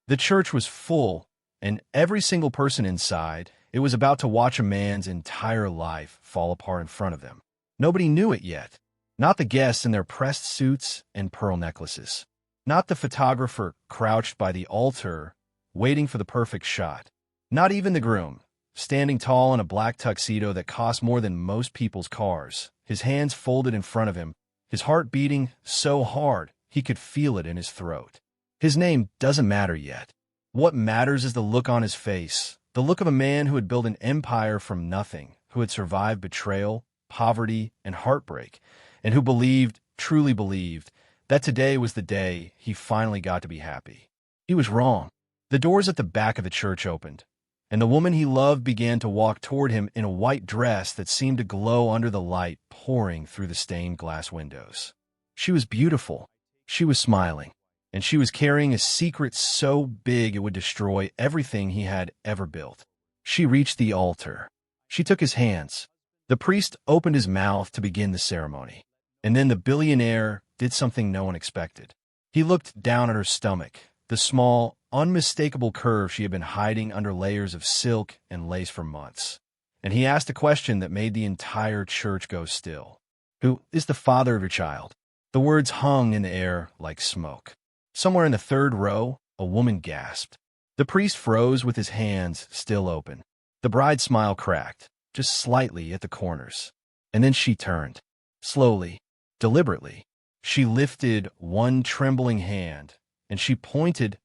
The church was full, and every single person inside, it was about to watch a man's entire life fall apart in front of them. Nobody knew it yet. Not the guests in their pressed suits and pearl necklaces. Not the photographer crouched by the altar, waiting for the perfect shot. Not even the groom, standing tall in a black tuxedo that cost more than most people's cars, his hands folded in front of him, his heart beating so hard he could feel it in his throat. His name doesn't matter yet. What matters is the look on his face, the look of a man who had built an empire from nothing, who had survived betrayal, poverty, and heartbreak, and who believed, truly believed, that today was the day he finally got to be happy. He was wrong. The doors at the back of the church opened, and the woman he loved began to walk toward him in a white dress that seemed to glow under the light pouring through the stained glass windows. She was beautiful. She was smiling, and she was carrying a secret so big it would destroy everything he had ever built. She reached the altar. She took his hands. The priest opened his mouth to begin the ceremony, and then the billionaire did something no one expected. He looked down at her stomach, the small, unmistakable curve she had been hiding under layers of silk and lace for months. And he asked a question that made the entire church go still. "Who is the father of your child?" The words hung in the air like smoke. Somewhere in the third row, a woman gasped. The priest froze with his hands still open. The bride's smile cracked, just slightly at the corners. And then she turned. Slowly, deliberately, she lifted one trembling hand, and she pointed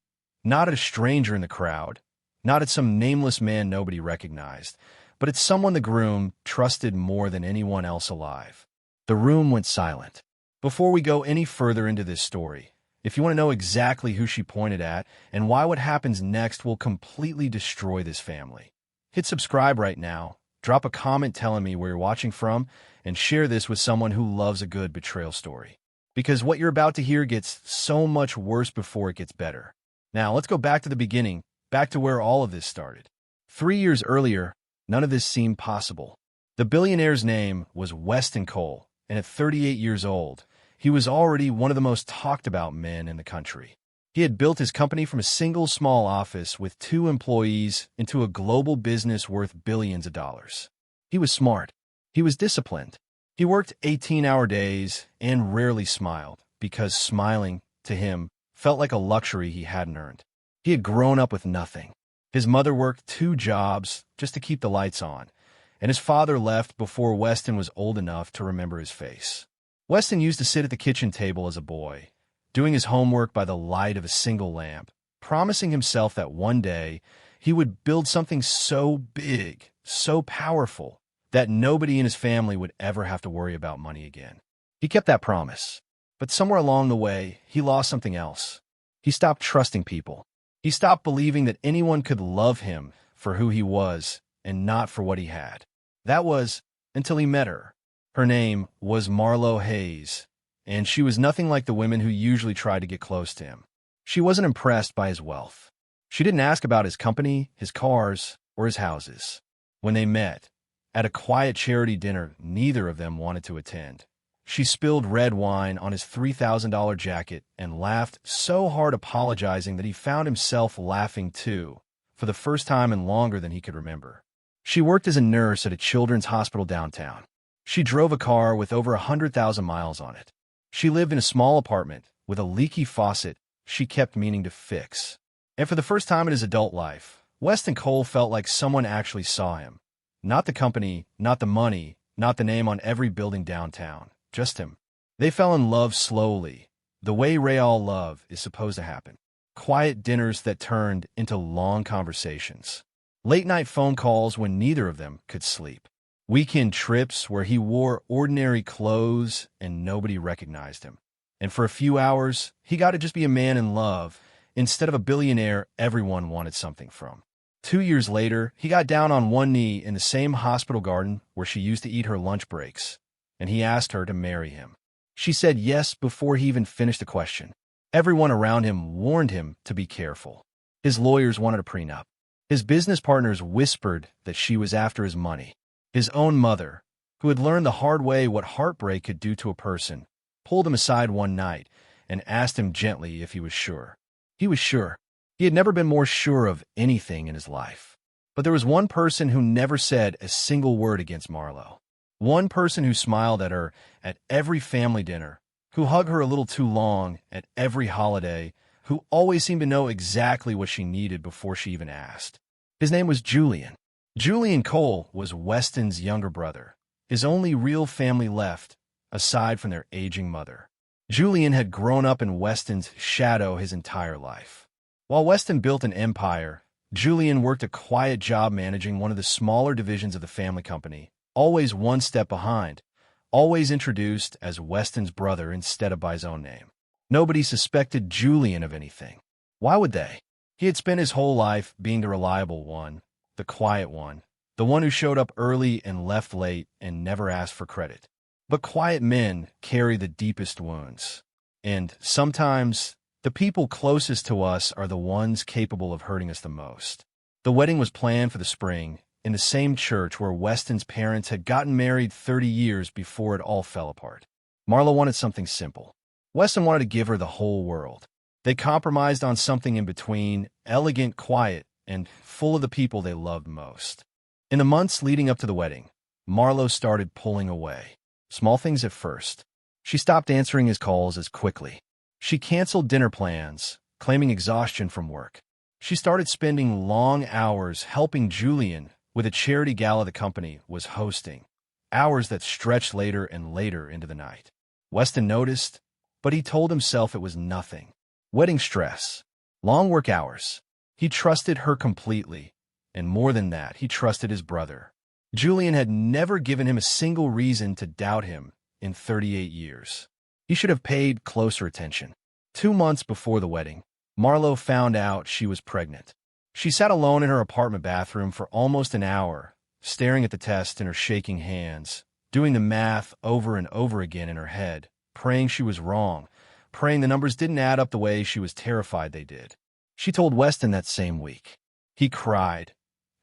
not at a stranger in the crowd, not at some nameless man nobody recognized, but at someone the groom trusted more than anyone else alive. The room went silent. Before we go any further into this story, if you want to know exactly who she pointed at and why what happens next will completely destroy this family, hit subscribe right now, drop a comment telling me where you're watching from, and share this with someone who loves a good betrayal story. Because what you're about to hear gets so much worse before it gets better. Now, let's go back to the beginning, back to where all of this started. 3 years earlier, none of this seemed possible. The billionaire's name was Weston Cole, and at 38 years old, he was already one of the most talked about men in the country. He had built his company from a single small office with 2 employees into a global business worth billions of dollars. He was smart. He was disciplined. He worked 18-hour days and rarely smiled, because smiling, to him, felt like a luxury he hadn't earned. He had grown up with nothing. His mother worked 2 jobs just to keep the lights on, and his father left before Weston was old enough to remember his face. Weston used to sit at the kitchen table as a boy, doing his homework by the light of a single lamp, promising himself that one day he would build something so big, so powerful, that nobody in his family would ever have to worry about money again. He kept that promise, but somewhere along the way, he lost something else. He stopped trusting people. He stopped believing that anyone could love him for who he was and not for what he had. That was until he met her. Her name was Marlo Hayes, and she was nothing like the women who usually tried to get close to him. She wasn't impressed by his wealth. She didn't ask about his company, his cars, or his houses. When they met, at a quiet charity dinner neither of them wanted to attend, she spilled red wine on his $3,000 jacket and laughed so hard apologizing that he found himself laughing too, for the first time in longer than he could remember. She worked as a nurse at a children's hospital downtown. She drove a car with over 100,000 miles on it. She lived in a small apartment with a leaky faucet she kept meaning to fix. And for the first time in his adult life, Weston Cole felt like someone actually saw him. Not the company, not the money, not the name on every building downtown, just him. They fell in love slowly, the way real love is supposed to happen. Quiet dinners that turned into long conversations. Late-night phone calls when neither of them could sleep. Weekend trips where he wore ordinary clothes and nobody recognized him. And for a few hours, he got to just be a man in love, instead of a billionaire everyone wanted something from. 2 years later, he got down on one knee in the same hospital garden where she used to eat her lunch breaks, and he asked her to marry him. She said yes before he even finished the question. Everyone around him warned him to be careful. His lawyers wanted a prenup. His business partners whispered that she was after his money. His own mother, who had learned the hard way what heartbreak could do to a person, pulled him aside one night and asked him gently if he was sure. He was sure. He had never been more sure of anything in his life. But there was one person who never said a single word against Marlo. One person who smiled at her at every family dinner, who hugged her a little too long at every holiday, who always seemed to know exactly what she needed before she even asked. His name was Julian. Julian Cole was Weston's younger brother, his only real family left, aside from their aging mother. Julian had grown up in Weston's shadow his entire life. While Weston built an empire, Julian worked a quiet job managing one of the smaller divisions of the family company, always one step behind, always introduced as Weston's brother instead of by his own name. Nobody suspected Julian of anything. Why would they? He had spent his whole life being the reliable one, the quiet one, the one who showed up early and left late and never asked for credit. But quiet men carry the deepest wounds. And sometimes, the people closest to us are the ones capable of hurting us the most. The wedding was planned for the spring, in the same church where Weston's parents had gotten married 30 years before it all fell apart. Marlo wanted something simple. Weston wanted to give her the whole world. They compromised on something in between, elegant, quiet, and full of the people they loved most. In the months leading up to the wedding, Marlo started pulling away. Small things at first. She stopped answering his calls as quickly. She canceled dinner plans, claiming exhaustion from work. She started spending long hours helping Julian with a charity gala the company was hosting, hours that stretched later and later into the night. Weston noticed, but he told himself it was nothing. Wedding stress, long work hours. He trusted her completely, and more than that, he trusted his brother. Julian had never given him a single reason to doubt him in 38 years. He should have paid closer attention. 2 months before the wedding, Marlo found out she was pregnant. She sat alone in her apartment bathroom for almost an hour, staring at the test in her shaking hands, doing the math over and over again in her head, praying she was wrong, praying the numbers didn't add up the way she was terrified they did. She told Weston that same week. He cried.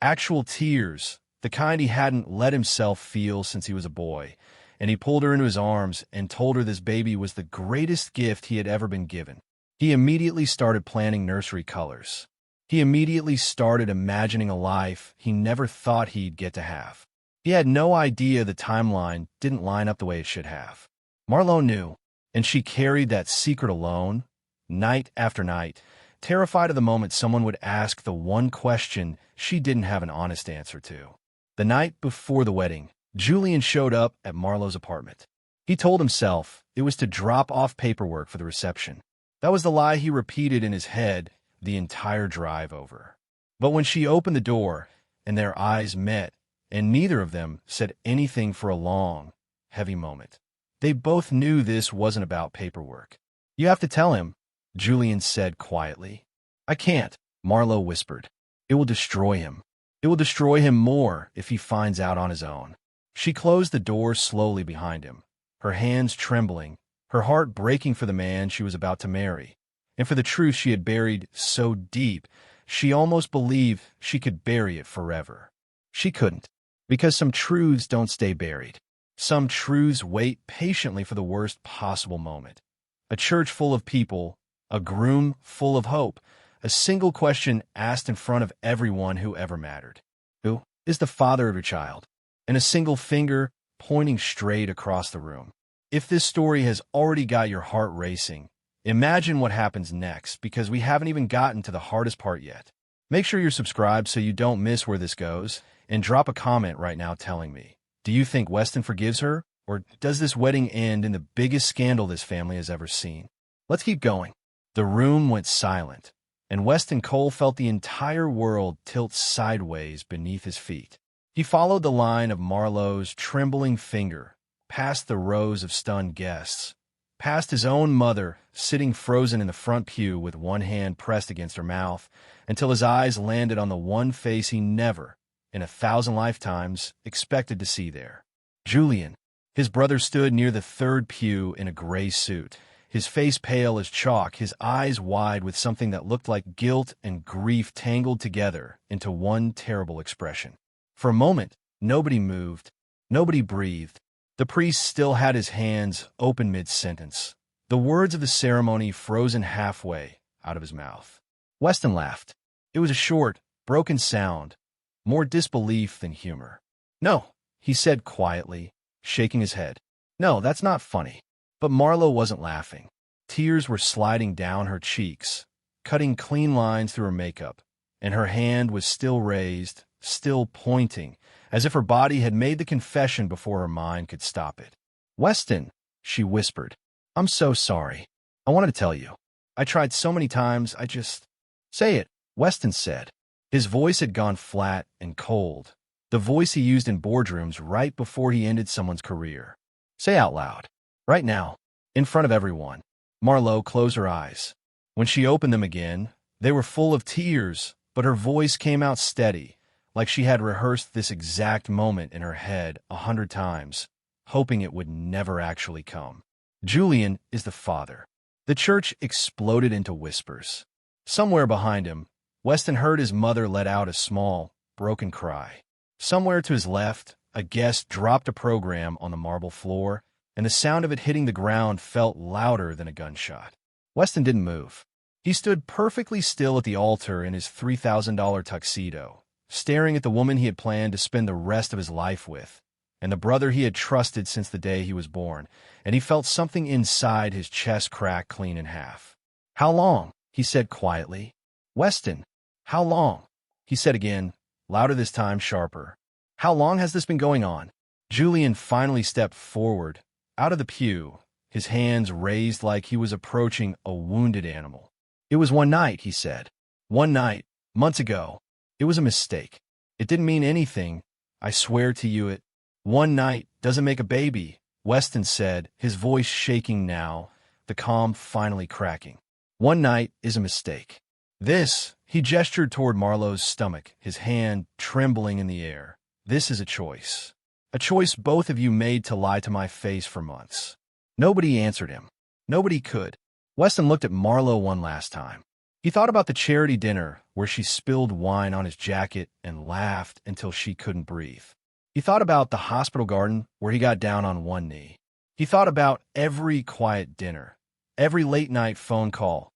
Actual tears, the kind he hadn't let himself feel since he was a boy, and he pulled her into his arms and told her this baby was the greatest gift he had ever been given. He immediately started planning nursery colors. He immediately started imagining a life he never thought he'd get to have. He had no idea the timeline didn't line up the way it should have. Marlo knew, and she carried that secret alone, night after night, terrified of the moment someone would ask the one question she didn't have an honest answer to. The night before the wedding, Julian showed up at Marlo's apartment. He told himself it was to drop off paperwork for the reception. That was the lie he repeated in his head the entire drive over. But when she opened the door and their eyes met, and neither of them said anything for a long, heavy moment, they both knew this wasn't about paperwork. "You have to tell him," Julian said quietly. "I can't," Marlo whispered. "It will destroy him. It will destroy him more if he finds out on his own." She closed the door slowly behind him, her hands trembling, her heart breaking for the man she was about to marry, and for the truth she had buried so deep she almost believed she could bury it forever. She couldn't, because some truths don't stay buried. Some truths wait patiently for the worst possible moment. A church full of people, a groom full of hope, a single question asked in front of everyone who ever mattered. Who is the father of your child? And a single finger pointing straight across the room. If this story has already got your heart racing, imagine what happens next, because we haven't even gotten to the hardest part yet. Make sure you're subscribed so you don't miss where this goes, and drop a comment right now telling me, do you think Weston forgives her, or does this wedding end in the biggest scandal this family has ever seen? Let's keep going. The room went silent, and Weston Cole felt the entire world tilt sideways beneath his feet. He followed the line of Marlo's trembling finger, past the rows of stunned guests, past his own mother sitting frozen in the front pew with one hand pressed against her mouth, until his eyes landed on the one face he never, in 1,000 lifetimes, expected to see there. Julian. His brother stood near the third pew in a gray suit, his face pale as chalk, his eyes wide with something that looked like guilt and grief tangled together into one terrible expression. For a moment, nobody moved, nobody breathed. The priest still had his hands open mid-sentence, the words of the ceremony frozen halfway out of his mouth. Weston laughed. It was a short, broken sound, more disbelief than humor. "No," he said quietly, shaking his head. "No, that's not funny." But Marlo wasn't laughing. Tears were sliding down her cheeks, cutting clean lines through her makeup, and her hand was still raised, still pointing, as if her body had made the confession before her mind could stop it. "Weston," she whispered, "I'm so sorry. I wanted to tell you. I tried so many times, I just—" "Say it," Weston said. His voice had gone flat and cold, the voice he used in boardrooms right before he ended someone's career. "Say out loud. Right now. In front of everyone." Marlo closed her eyes. When she opened them again, they were full of tears, but her voice came out steady, like she had rehearsed this exact moment in her head 100 times, hoping it would never actually come. "Julian is the father." The church exploded into whispers. Somewhere behind him, Weston heard his mother let out a small, broken cry. Somewhere to his left, a guest dropped a program on the marble floor, and the sound of it hitting the ground felt louder than a gunshot. Weston didn't move. He stood perfectly still at the altar in his $3,000 tuxedo, staring at the woman he had planned to spend the rest of his life with, and the brother he had trusted since the day he was born, and he felt something inside his chest crack clean in half. "How long?" he said quietly. "Weston, how long?" he said again, louder this time, sharper. "How long has this been going on?" Julian finally stepped forward, out of the pew, his hands raised like he was approaching a wounded animal. "It was one night," he said. "One night, months ago. It was a mistake. It didn't mean anything. I swear to you it—" "One night doesn't make a baby," Weston said, his voice shaking now, the calm finally cracking. "One night is a mistake. This," he gestured toward Marlo's stomach, his hand trembling in the air. "This is a choice. A choice both of you made to lie to my face for months." Nobody answered him. Nobody could. Weston looked at Marlo one last time. He thought about the charity dinner where she spilled wine on his jacket and laughed until she couldn't breathe. He thought about the hospital garden where he got down on one knee. He thought about every quiet dinner, every late-night phone call,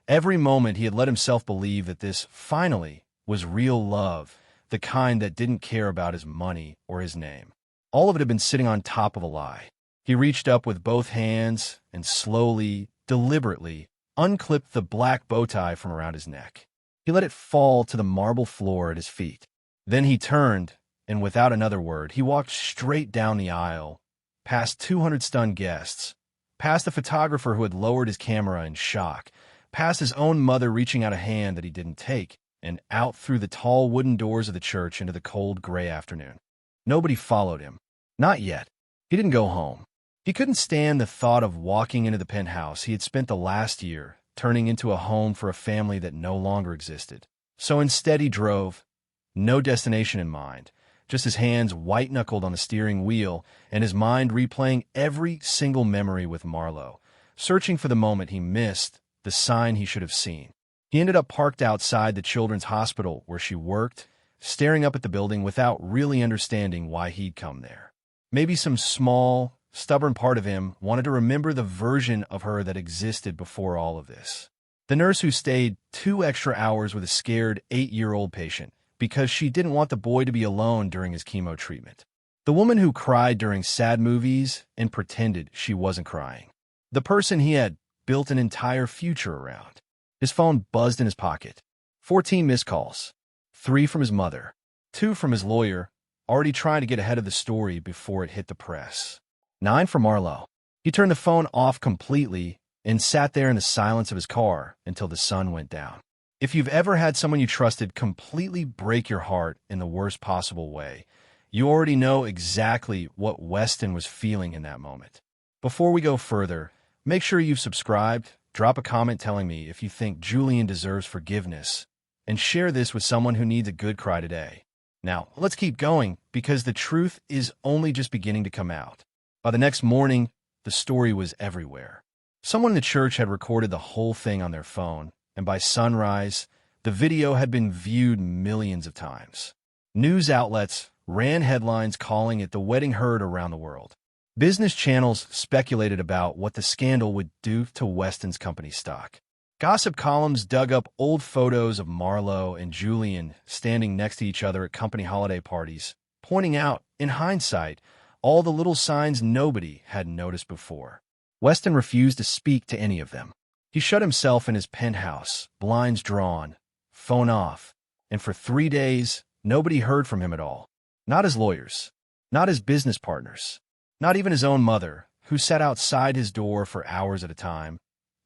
every moment he had let himself believe that this, finally, was real love, the kind that didn't care about his money or his name. All of it had been sitting on top of a lie. He reached up with both hands and slowly, deliberately, unclipped the black bow tie from around his neck. He let it fall to the marble floor at his feet. Then he turned, and without another word, he walked straight down the aisle, past 200 stunned guests, past the photographer who had lowered his camera in shock, past his own mother reaching out a hand that he didn't take, and out through the tall wooden doors of the church into the cold gray afternoon. Nobody followed him. Not yet. He didn't go home. He couldn't stand the thought of walking into the penthouse he had spent the last year, turning into a home for a family that no longer existed. So instead he drove, no destination in mind, just his hands white-knuckled on the steering wheel and his mind replaying every single memory with Marlo, searching for the moment he missed, the sign he should have seen. He ended up parked outside the children's hospital where she worked, staring up at the building without really understanding why he'd come there. Maybe some small, stubborn part of him wanted to remember the version of her that existed before all of this. The nurse who stayed 2 extra hours with a scared 8-year-old patient because she didn't want the boy to be alone during his chemo treatment. The woman who cried during sad movies and pretended she wasn't crying. The person he had built an entire future around. His phone buzzed in his pocket. 14 missed calls. 3 from his mother. 2 from his lawyer, already trying to get ahead of the story before it hit the press. 9 from Marlo. He turned the phone off completely and sat there in the silence of his car until the sun went down. If you've ever had someone you trusted completely break your heart in the worst possible way, you already know exactly what Weston was feeling in that moment. Before we go further, make sure you've subscribed, drop a comment telling me if you think Julian deserves forgiveness, and share this with someone who needs a good cry today. Now, let's keep going, because the truth is only just beginning to come out. By the next morning, the story was everywhere. Someone in the church had recorded the whole thing on their phone, and by sunrise, the video had been viewed millions of times. News outlets ran headlines calling it the wedding heard around the world. Business channels speculated about what the scandal would do to Weston's company stock. Gossip columns dug up old photos of Marlo and Julian standing next to each other at company holiday parties, pointing out, in hindsight, all the little signs nobody had noticed before. Weston refused to speak to any of them. He shut himself in his penthouse, blinds drawn, phone off, and for 3 days, nobody heard from him at all. Not his lawyers, not his business partners, not even his own mother, who sat outside his door for hours at a time,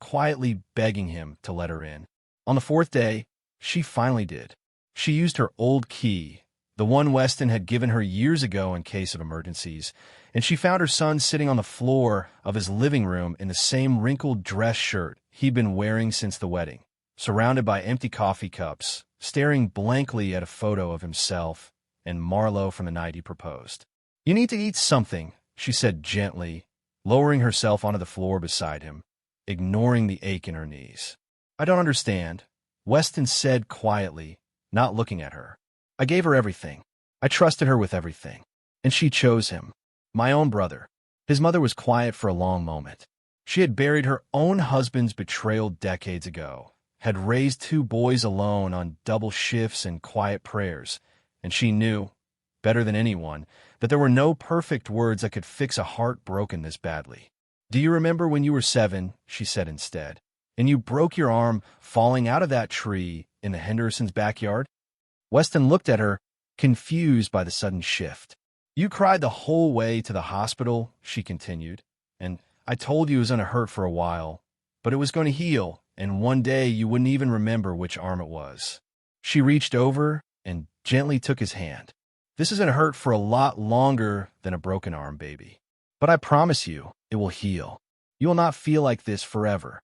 quietly begging him to let her in. On the 4th day, she finally did. She used her old key, the one Weston had given her years ago in case of emergencies, and she found her son sitting on the floor of his living room in the same wrinkled dress shirt he'd been wearing since the wedding, surrounded by empty coffee cups, staring blankly at a photo of himself and Marlo from the night he proposed. "You need to eat something," she said gently, lowering herself onto the floor beside him, ignoring the ache in her knees. "I don't understand," Weston said quietly, not looking at her. "I gave her everything. I trusted her with everything. And she chose him. My own brother." His mother was quiet for a long moment. She had buried her own husband's betrayal decades ago, had raised 2 boys alone on double shifts and quiet prayers, and she knew, better than anyone, that there were no perfect words that could fix a heart broken this badly. "Do you remember when you were 7, she said instead, and you broke your arm falling out of that tree in the Hendersons' backyard? Weston looked at her, confused by the sudden shift. "You cried the whole way to the hospital," she continued, "and I told you it was going to hurt for a while, but it was going to heal, and one day you wouldn't even remember which arm it was." She reached over and gently took his hand. "This is going to hurt for a lot longer than a broken arm, baby. But I promise you, it will heal. You will not feel like this forever."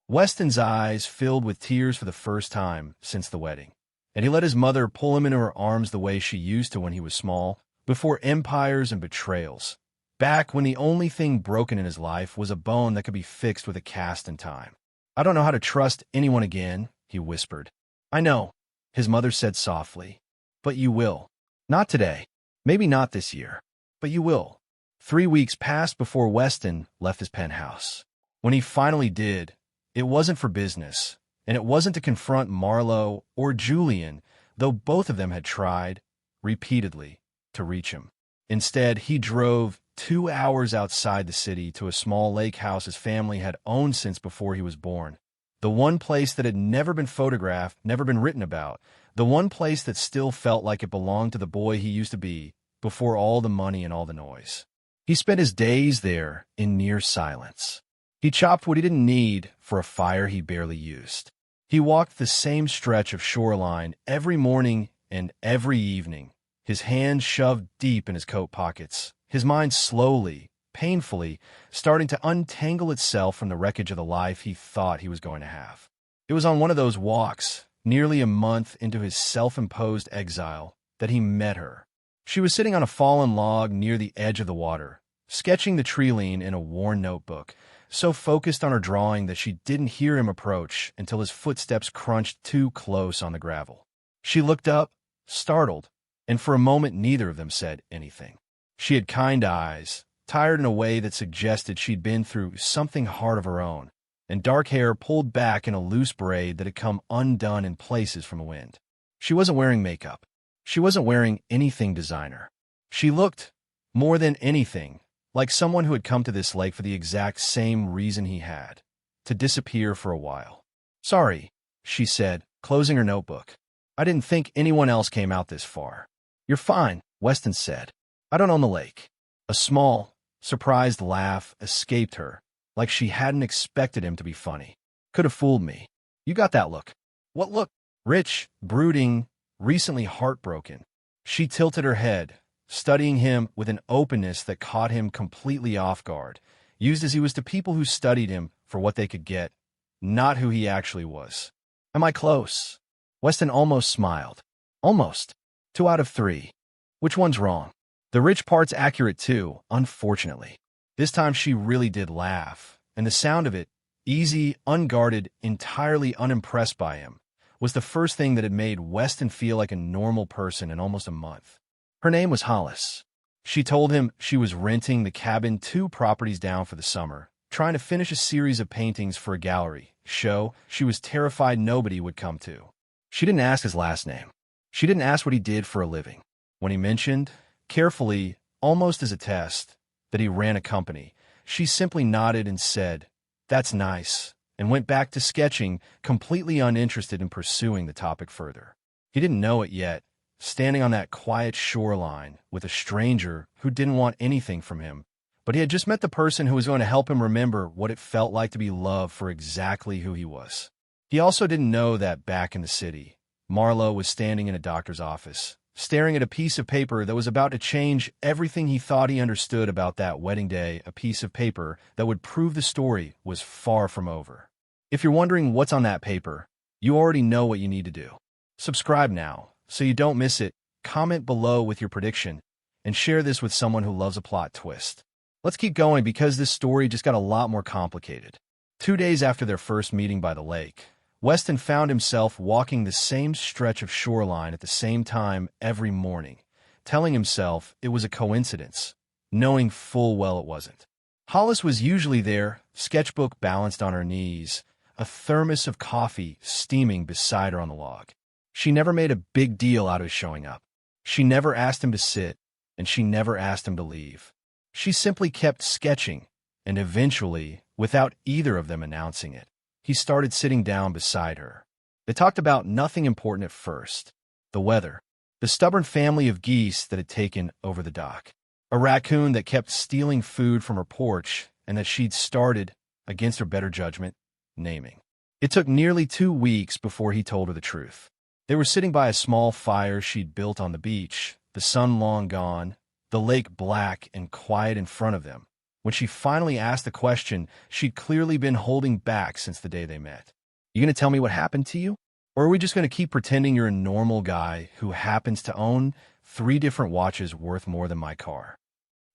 Weston's eyes filled with tears for the first time since the wedding, and he let his mother pull him into her arms the way she used to when he was small, before empires and betrayals, back when the only thing broken in his life was a bone that could be fixed with a cast in time. "I don't know how to trust anyone again," he whispered. "I know," his mother said softly, "but you will. Not today, maybe not this year, but you will." 3 weeks passed before Weston left his penthouse. When he finally did, it wasn't for business, and it wasn't to confront Marlo or Julian, though both of them had tried, repeatedly, to reach him. Instead, he drove 2 hours outside the city to a small lake house his family had owned since before he was born. The one place that had never been photographed, never been written about, the one place that still felt like it belonged to the boy he used to be before all the money and all the noise. He spent his days there in near silence. He chopped what he didn't need for a fire he barely used. He walked the same stretch of shoreline every morning and every evening, his hands shoved deep in his coat pockets, his mind slowly, painfully, starting to untangle itself from the wreckage of the life he thought he was going to have. It was on one of those walks, nearly a month into his self-imposed exile, that he met her. She was sitting on a fallen log near the edge of the water, sketching the tree-line in a worn notebook, so focused on her drawing that she didn't hear him approach until his footsteps crunched too close on the gravel. She looked up, startled, and for a moment neither of them said anything. She had kind eyes, tired in a way that suggested she'd been through something hard of her own, and dark hair pulled back in a loose braid that had come undone in places from the wind. She wasn't wearing makeup. She wasn't wearing anything designer. She looked, more than anything, like someone who had come to this lake for the exact same reason he had, to disappear for a while. "Sorry," she said, closing her notebook. "I didn't think anyone else came out this far." "You're fine," Weston said. "I don't own the lake." A small, surprised laugh escaped her, like she hadn't expected him to be funny. "Could have fooled me. You got that look." "What look?" "Rich, brooding, recently heartbroken." She tilted her head, studying him with an openness that caught him completely off guard, used as he was to people who studied him for what they could get, not who he actually was. "Am I close?" Weston almost smiled. "Almost. 2 out of 3. Which one's wrong?" "The rich part's accurate too, unfortunately." This time she really did laugh, and the sound of it, easy, unguarded, entirely unimpressed by him, was the first thing that had made Weston feel like a normal person in almost a month. Her name was Hollis. She told him she was renting the cabin 2 properties down for the summer, trying to finish a series of paintings for a gallery show she was terrified nobody would come to. She didn't ask his last name. She didn't ask what he did for a living. When he mentioned, carefully, almost as a test, that he ran a company, she simply nodded and said, "That's nice," and went back to sketching, completely uninterested in pursuing the topic further. He didn't know it yet, standing on that quiet shoreline with a stranger who didn't want anything from him, but he had just met the person who was going to help him remember what it felt like to be loved for exactly who he was. He also didn't know that back in the city, Marlowe was standing in a doctor's office, staring at a piece of paper that was about to change everything he thought he understood about that wedding day, a piece of paper that would prove the story was far from over. If you're wondering what's on that paper, you already know what you need to do. Subscribe now, so you don't miss it, comment below with your prediction, and share this with someone who loves a plot twist. Let's keep going because this story just got a lot more complicated. 2 days after their first meeting by the lake, Weston found himself walking the same stretch of shoreline at the same time every morning, telling himself it was a coincidence, knowing full well it wasn't. Hollis was usually there, sketchbook balanced on her knees, a thermos of coffee steaming beside her on the log. She never made a big deal out of his showing up. She never asked him to sit, and she never asked him to leave. She simply kept sketching, and eventually, without either of them announcing it, he started sitting down beside her. They talked about nothing important at first. The weather, the stubborn family of geese that had taken over the dock, a raccoon that kept stealing food from her porch and that she'd started, against her better judgment, naming. It took nearly 2 weeks before he told her the truth. They were sitting by a small fire she'd built on the beach, the sun long gone, the lake black and quiet in front of them. When she finally asked the question she'd clearly been holding back since the day they met. "You gonna tell me what happened to you? Or are we just gonna keep pretending you're a normal guy who happens to own 3 different watches worth more than my car?"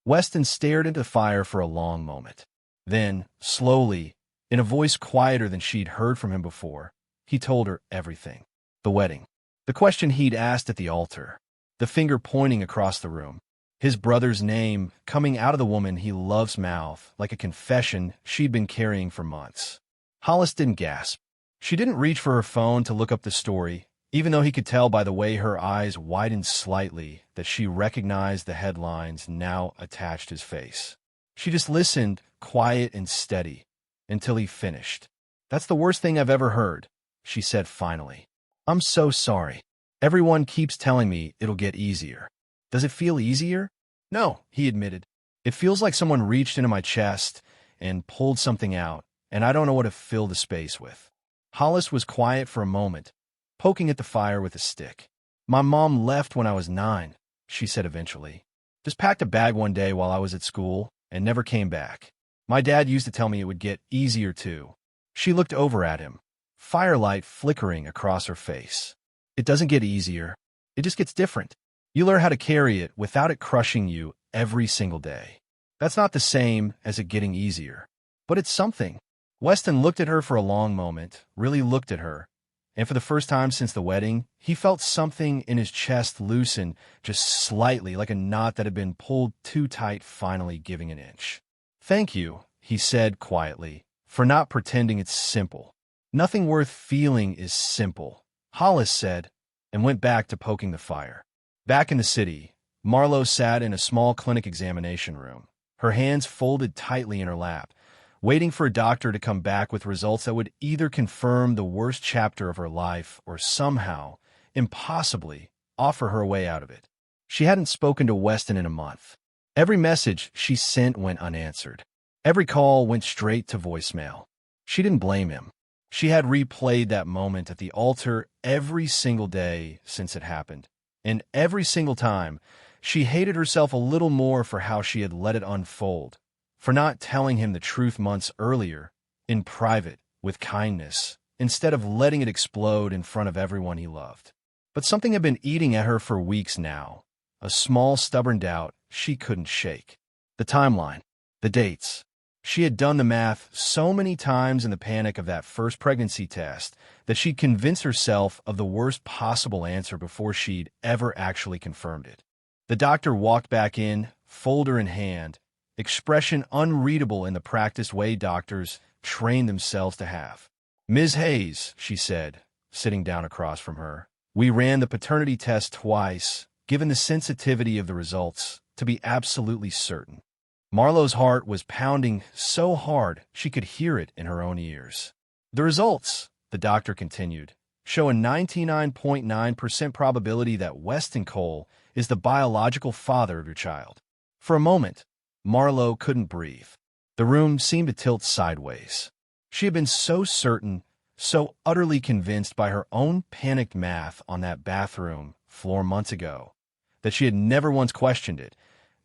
Weston stared into the fire for a long moment. Then, slowly, in a voice quieter than she'd heard from him before, he told her everything. The wedding. The question he'd asked at the altar. The finger pointing across the room. His brother's name coming out of the woman he loves' mouth like a confession she'd been carrying for months. Hollis didn't gasp. She didn't reach for her phone to look up the story, even though he could tell by the way her eyes widened slightly that she recognized the headlines now attached his face. She just listened, quiet and steady, until he finished. "That's the worst thing I've ever heard," she said finally. "I'm so sorry. Everyone keeps telling me it'll get easier." "Does it feel easier?" "No," he admitted. "It feels like someone reached into my chest and pulled something out, and I don't know what to fill the space with." Hollis was quiet for a moment, poking at the fire with a stick. "My mom left when I was 9, she said eventually. "Just packed a bag one day while I was at school and never came back. My dad used to tell me it would get easier too." She looked over at him, firelight flickering across her face. "It doesn't get easier. It just gets different. You learn how to carry it without it crushing you every single day. That's not the same as it getting easier, but it's something." Weston looked at her for a long moment, really looked at her, and for the first time since the wedding, he felt something in his chest loosen just slightly, like a knot that had been pulled too tight finally giving an inch. "Thank you," he said quietly, "for not pretending it's simple." "Nothing worth feeling is simple," Hollis said, and went back to poking the fire. Back in the city, Marlowe sat in a small clinic examination room, her hands folded tightly in her lap, waiting for a doctor to come back with results that would either confirm the worst chapter of her life or somehow, impossibly, offer her a way out of it. She hadn't spoken to Weston in a month. Every message she sent went unanswered. Every call went straight to voicemail. She didn't blame him. She had replayed that moment at the altar every single day since it happened. And every single time, she hated herself a little more for how she had let it unfold, for not telling him the truth months earlier, in private, with kindness, instead of letting it explode in front of everyone he loved. But something had been eating at her for weeks now, a small stubborn doubt she couldn't shake. The timeline, the dates. She had done the math so many times in the panic of that first pregnancy test that she'd convinced herself of the worst possible answer before she'd ever actually confirmed it. The doctor walked back in, folder in hand, expression unreadable in the practiced way doctors train themselves to have. "Ms. Hayes," she said, sitting down across from her, "we ran the paternity test twice, given the sensitivity of the results, to be absolutely certain." Marlowe's heart was pounding so hard she could hear it in her own ears. "The results," the doctor continued, "show a 99.9% probability that Weston Cole is the biological father of your child." For a moment, Marlowe couldn't breathe. The room seemed to tilt sideways. She had been so certain, so utterly convinced by her own panicked math on that bathroom floor months ago, that she had never once questioned it,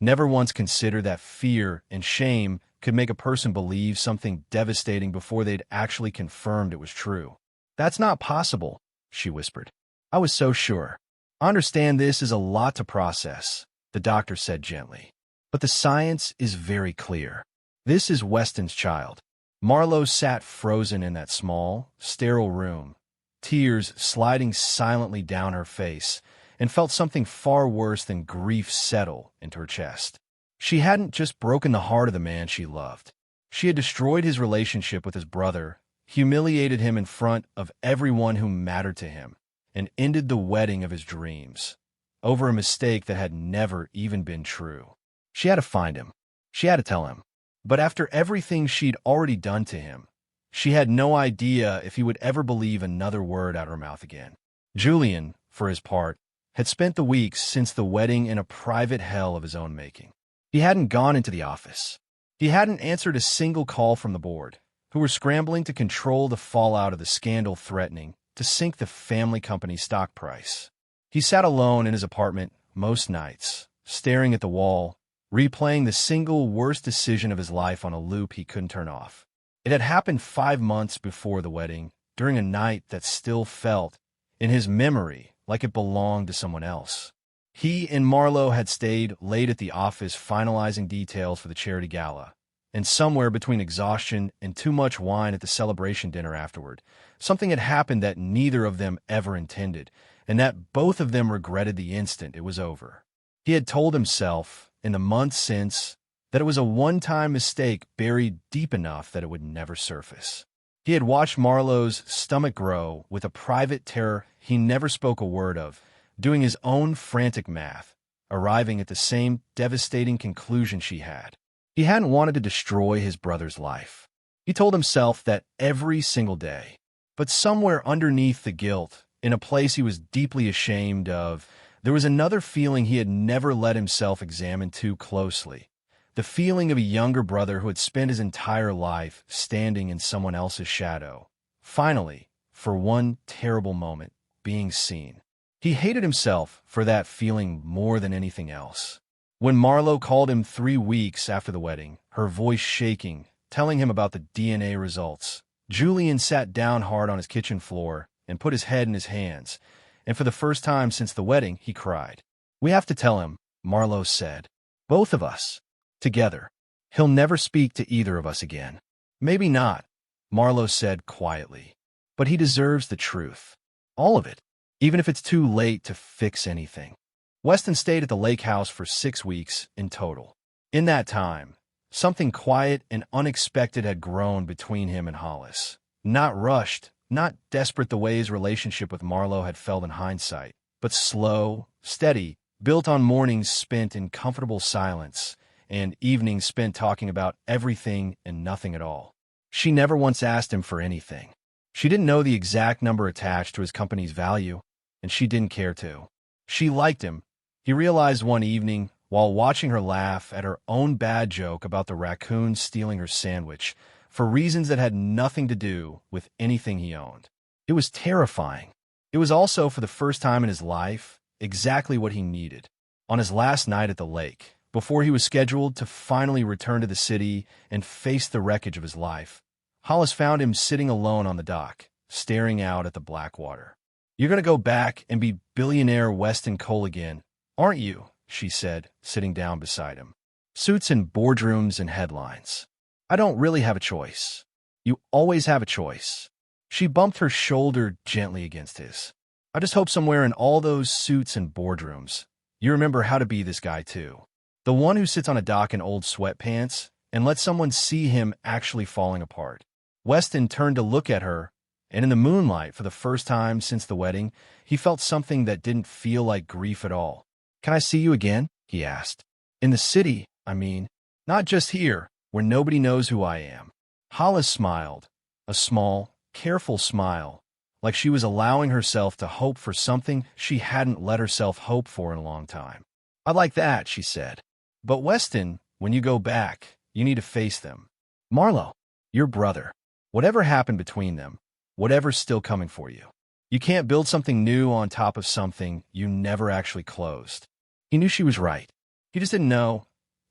never once considered that fear and shame could make a person believe something devastating before they'd actually confirmed it was true. "That's not possible," she whispered. "I was so sure." "I understand this is a lot to process," the doctor said gently. "But the science is very clear. This is Weston's child." Marlowe sat frozen in that small, sterile room, tears sliding silently down her face, and felt something far worse than grief settle into her chest. She hadn't just broken the heart of the man she loved. She had destroyed his relationship with his brother, humiliated him in front of everyone who mattered to him, and ended the wedding of his dreams over a mistake that had never even been true. She had to find him. She had to tell him. But after everything she'd already done to him, she had no idea if he would ever believe another word out of her mouth again. Julian, for his part, had spent the weeks since the wedding in a private hell of his own making. He hadn't gone into the office. He hadn't answered a single call from the board, who were scrambling to control the fallout of the scandal threatening to sink the family company's stock price. He sat alone in his apartment most nights, staring at the wall, replaying the single worst decision of his life on a loop he couldn't turn off. It had happened 5 months before the wedding, during a night that still felt, in his memory, like it belonged to someone else. He and Marlowe had stayed late at the office finalizing details for the charity gala, and somewhere between exhaustion and too much wine at the celebration dinner afterward, something had happened that neither of them ever intended, and that both of them regretted the instant it was over. He had told himself, in the months since, that it was a one-time mistake buried deep enough that it would never surface. He had watched Marlowe's stomach grow with a private terror he never spoke a word of, doing his own frantic math, arriving at the same devastating conclusion she had. He hadn't wanted to destroy his brother's life. He told himself that every single day. But somewhere underneath the guilt, in a place he was deeply ashamed of, there was another feeling he had never let himself examine too closely. The feeling of a younger brother who had spent his entire life standing in someone else's shadow. Finally, for one terrible moment, being seen. He hated himself for that feeling more than anything else. When Marlowe called him 3 weeks after the wedding, her voice shaking, telling him about the DNA results, Julian sat down hard on his kitchen floor and put his head in his hands, and for the first time since the wedding, he cried. "We have to tell him," Marlowe said. "Both of us. Together. He'll never speak to either of us again." "Maybe not," Marlowe said quietly. "But he deserves the truth. All of it. Even if it's too late to fix anything." Weston stayed at the lake house for 6 weeks in total. In that time, something quiet and unexpected had grown between him and Hollis. Not rushed, not desperate the way his relationship with Marlowe had felt in hindsight, but slow, steady, built on mornings spent in comfortable silence and evenings spent talking about everything and nothing at all. She never once asked him for anything. She didn't know the exact number attached to his company's value, and she didn't care to. She liked him, he realized one evening, while watching her laugh at her own bad joke about the raccoon stealing her sandwich, for reasons that had nothing to do with anything he owned. It was terrifying. It was also, for the first time in his life, exactly what he needed. On his last night at the lake, before he was scheduled to finally return to the city and face the wreckage of his life, Hollis found him sitting alone on the dock, staring out at the black water. "You're going to go back and be billionaire Weston Cole again, aren't you?" she said, sitting down beside him. "Suits and boardrooms and headlines. I don't really have a choice. You always have a choice." She bumped her shoulder gently against his. "I just hope somewhere in all those suits and boardrooms, you remember how to be this guy too. The one who sits on a dock in old sweatpants and lets someone see him actually falling apart. Weston turned to look at her, and in the moonlight, for the first time since the wedding, he felt something that didn't feel like grief at all. "Can I see you again?" he asked. "In the city, I mean. Not just here, where nobody knows who I am." Hollis smiled, a small, careful smile, like she was allowing herself to hope for something she hadn't let herself hope for in a long time. "I like that," she said. "But Weston, when you go back, you need to face them. Marlo, your brother. Whatever happened between them, whatever's still coming for you. You can't build something new on top of something you never actually closed." He knew she was right. He just didn't know,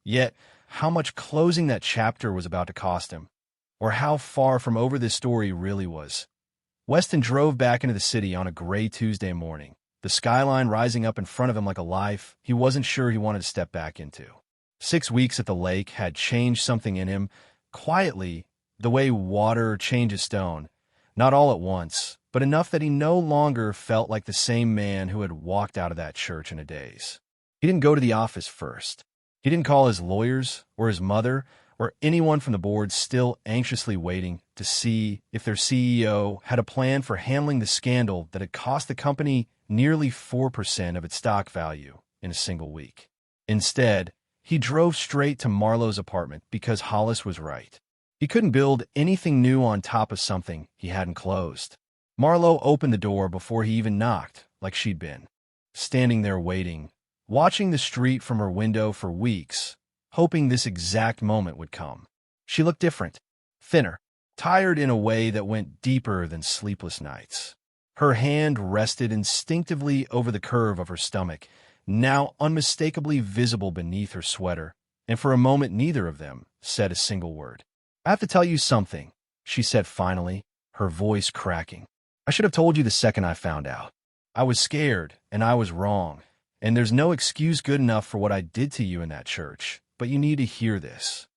yet, how much closing that chapter was about to cost him, or how far from over this story really was. Weston drove back into the city on a gray Tuesday morning, the skyline rising up in front of him like a life he wasn't sure he wanted to step back into. 6 weeks at the lake had changed something in him, quietly, the way water changes stone, not all at once, but enough that he no longer felt like the same man who had walked out of that church in a daze. He didn't go to the office first. He didn't call his lawyers or his mother or anyone from the board, still anxiously waiting to see if their CEO had a plan for handling the scandal that had cost the company nearly 4% of its stock value in a single week. Instead, he drove straight to Marlo's apartment because Hollis was right. He couldn't build anything new on top of something he hadn't closed. Marlo opened the door before he even knocked, like she'd been. Standing there waiting, watching the street from her window for weeks, hoping this exact moment would come. She looked different, thinner, tired in a way that went deeper than sleepless nights. Her hand rested instinctively over the curve of her stomach, now unmistakably visible beneath her sweater, and for a moment neither of them said a single word. "I have to tell you something," she said finally, her voice cracking. "I should have told you the second I found out. I was scared, and I was wrong, and there's no excuse good enough for what I did to you in that church, but you need to hear this."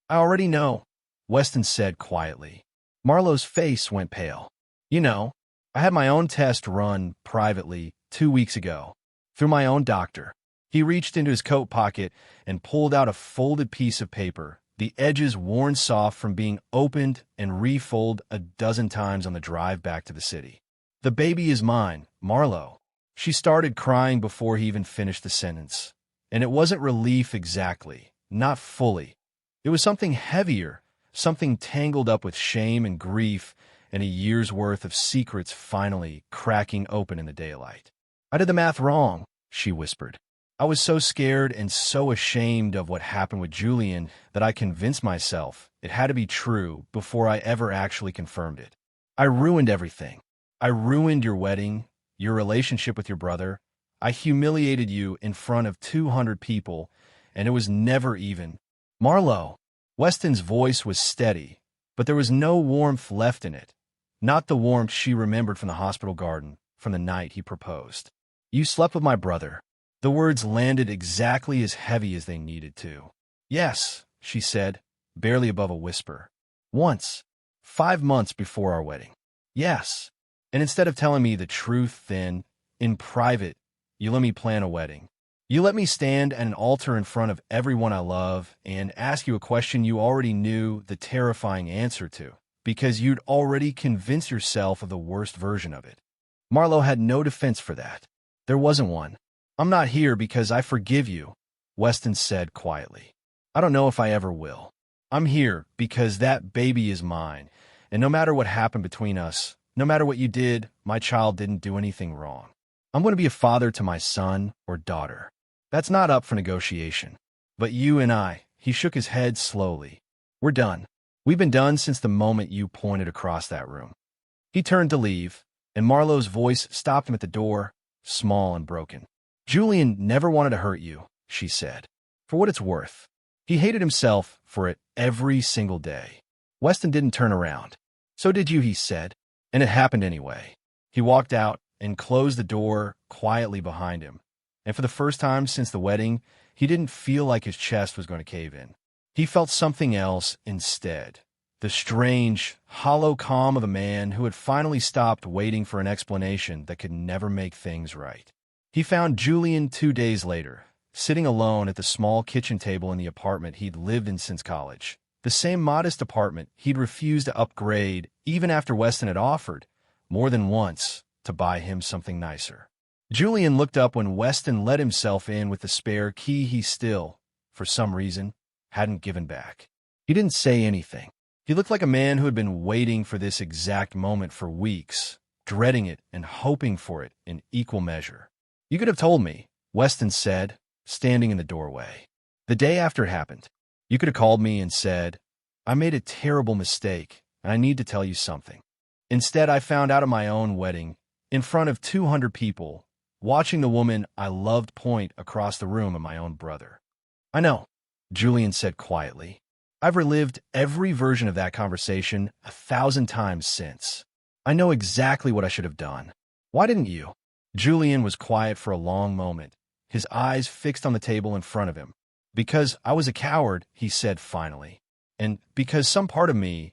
"I already know," Weston said quietly. Marlo's face went pale. "You know, I had my own test run privately 2 weeks ago, through my own doctor." He reached into his coat pocket and pulled out a folded piece of paper, the edges worn soft from being opened and refolded a dozen times on the drive back to the city. "The baby is mine, Marlo." She started crying before he even finished the sentence. And it wasn't relief exactly, not fully. It was something heavier, something tangled up with shame and grief and a year's worth of secrets finally cracking open in the daylight. "I did the math wrong," she whispered. "I was so scared and so ashamed of what happened with Julian that I convinced myself it had to be true before I ever actually confirmed it. I ruined everything. I ruined your wedding, your relationship with your brother. I humiliated you in front of 200 people, and it was never even." "Marlo." Weston's voice was steady, but there was no warmth left in it. Not the warmth she remembered from the hospital garden, from the night he proposed. "You slept with my brother." The words landed exactly as heavy as they needed to. "Yes," she said, barely above a whisper. "Once, 5 months before our wedding. Yes. And instead of telling me the truth then, in private, you let me plan a wedding. You let me stand at an altar in front of everyone I love and ask you a question you already knew the terrifying answer to, because you'd already convinced yourself of the worst version of it." Marlo had no defense for that. There wasn't one. "I'm not here because I forgive you," Weston said quietly. "I don't know if I ever will. I'm here because that baby is mine, and no matter what happened between us, no matter what you did, my child didn't do anything wrong. I'm going to be a father to my son or daughter. That's not up for negotiation. But you and I," he shook his head slowly, "we're done. We've been done since the moment you pointed across that room." He turned to leave, and Marlo's voice stopped him at the door, small and broken. "Julian never wanted to hurt you," she said. "For what it's worth. He hated himself for it every single day." Weston didn't turn around. "So did you," he said, "and it happened anyway." He walked out and closed the door quietly behind him, and for the first time since the wedding, he didn't feel like his chest was going to cave in. He felt something else instead. The strange, hollow calm of a man who had finally stopped waiting for an explanation that could never make things right. He found Julian 2 days later, sitting alone at the small kitchen table in the apartment he'd lived in since college. The same modest apartment he'd refused to upgrade even after Weston had offered, more than once, to buy him something nicer. Julian looked up when Weston let himself in with the spare key he still, for some reason, hadn't given back. He didn't say anything. He looked like a man who had been waiting for this exact moment for weeks, dreading it and hoping for it in equal measure. "You could have told me," Weston said, standing in the doorway. "The day after it happened, you could have called me and said, 'I made a terrible mistake, and I need to tell you something.' Instead, I found out at my own wedding, in front of 200 people, watching the woman I loved point across the room at my own brother." "I know," Julian said quietly. "I've relived every version of that conversation 1,000 times since. I know exactly what I should have done. Why didn't you?" Julian was quiet for a long moment, his eyes fixed on the table in front of him. "Because I was a coward," he said finally. "And because some part of me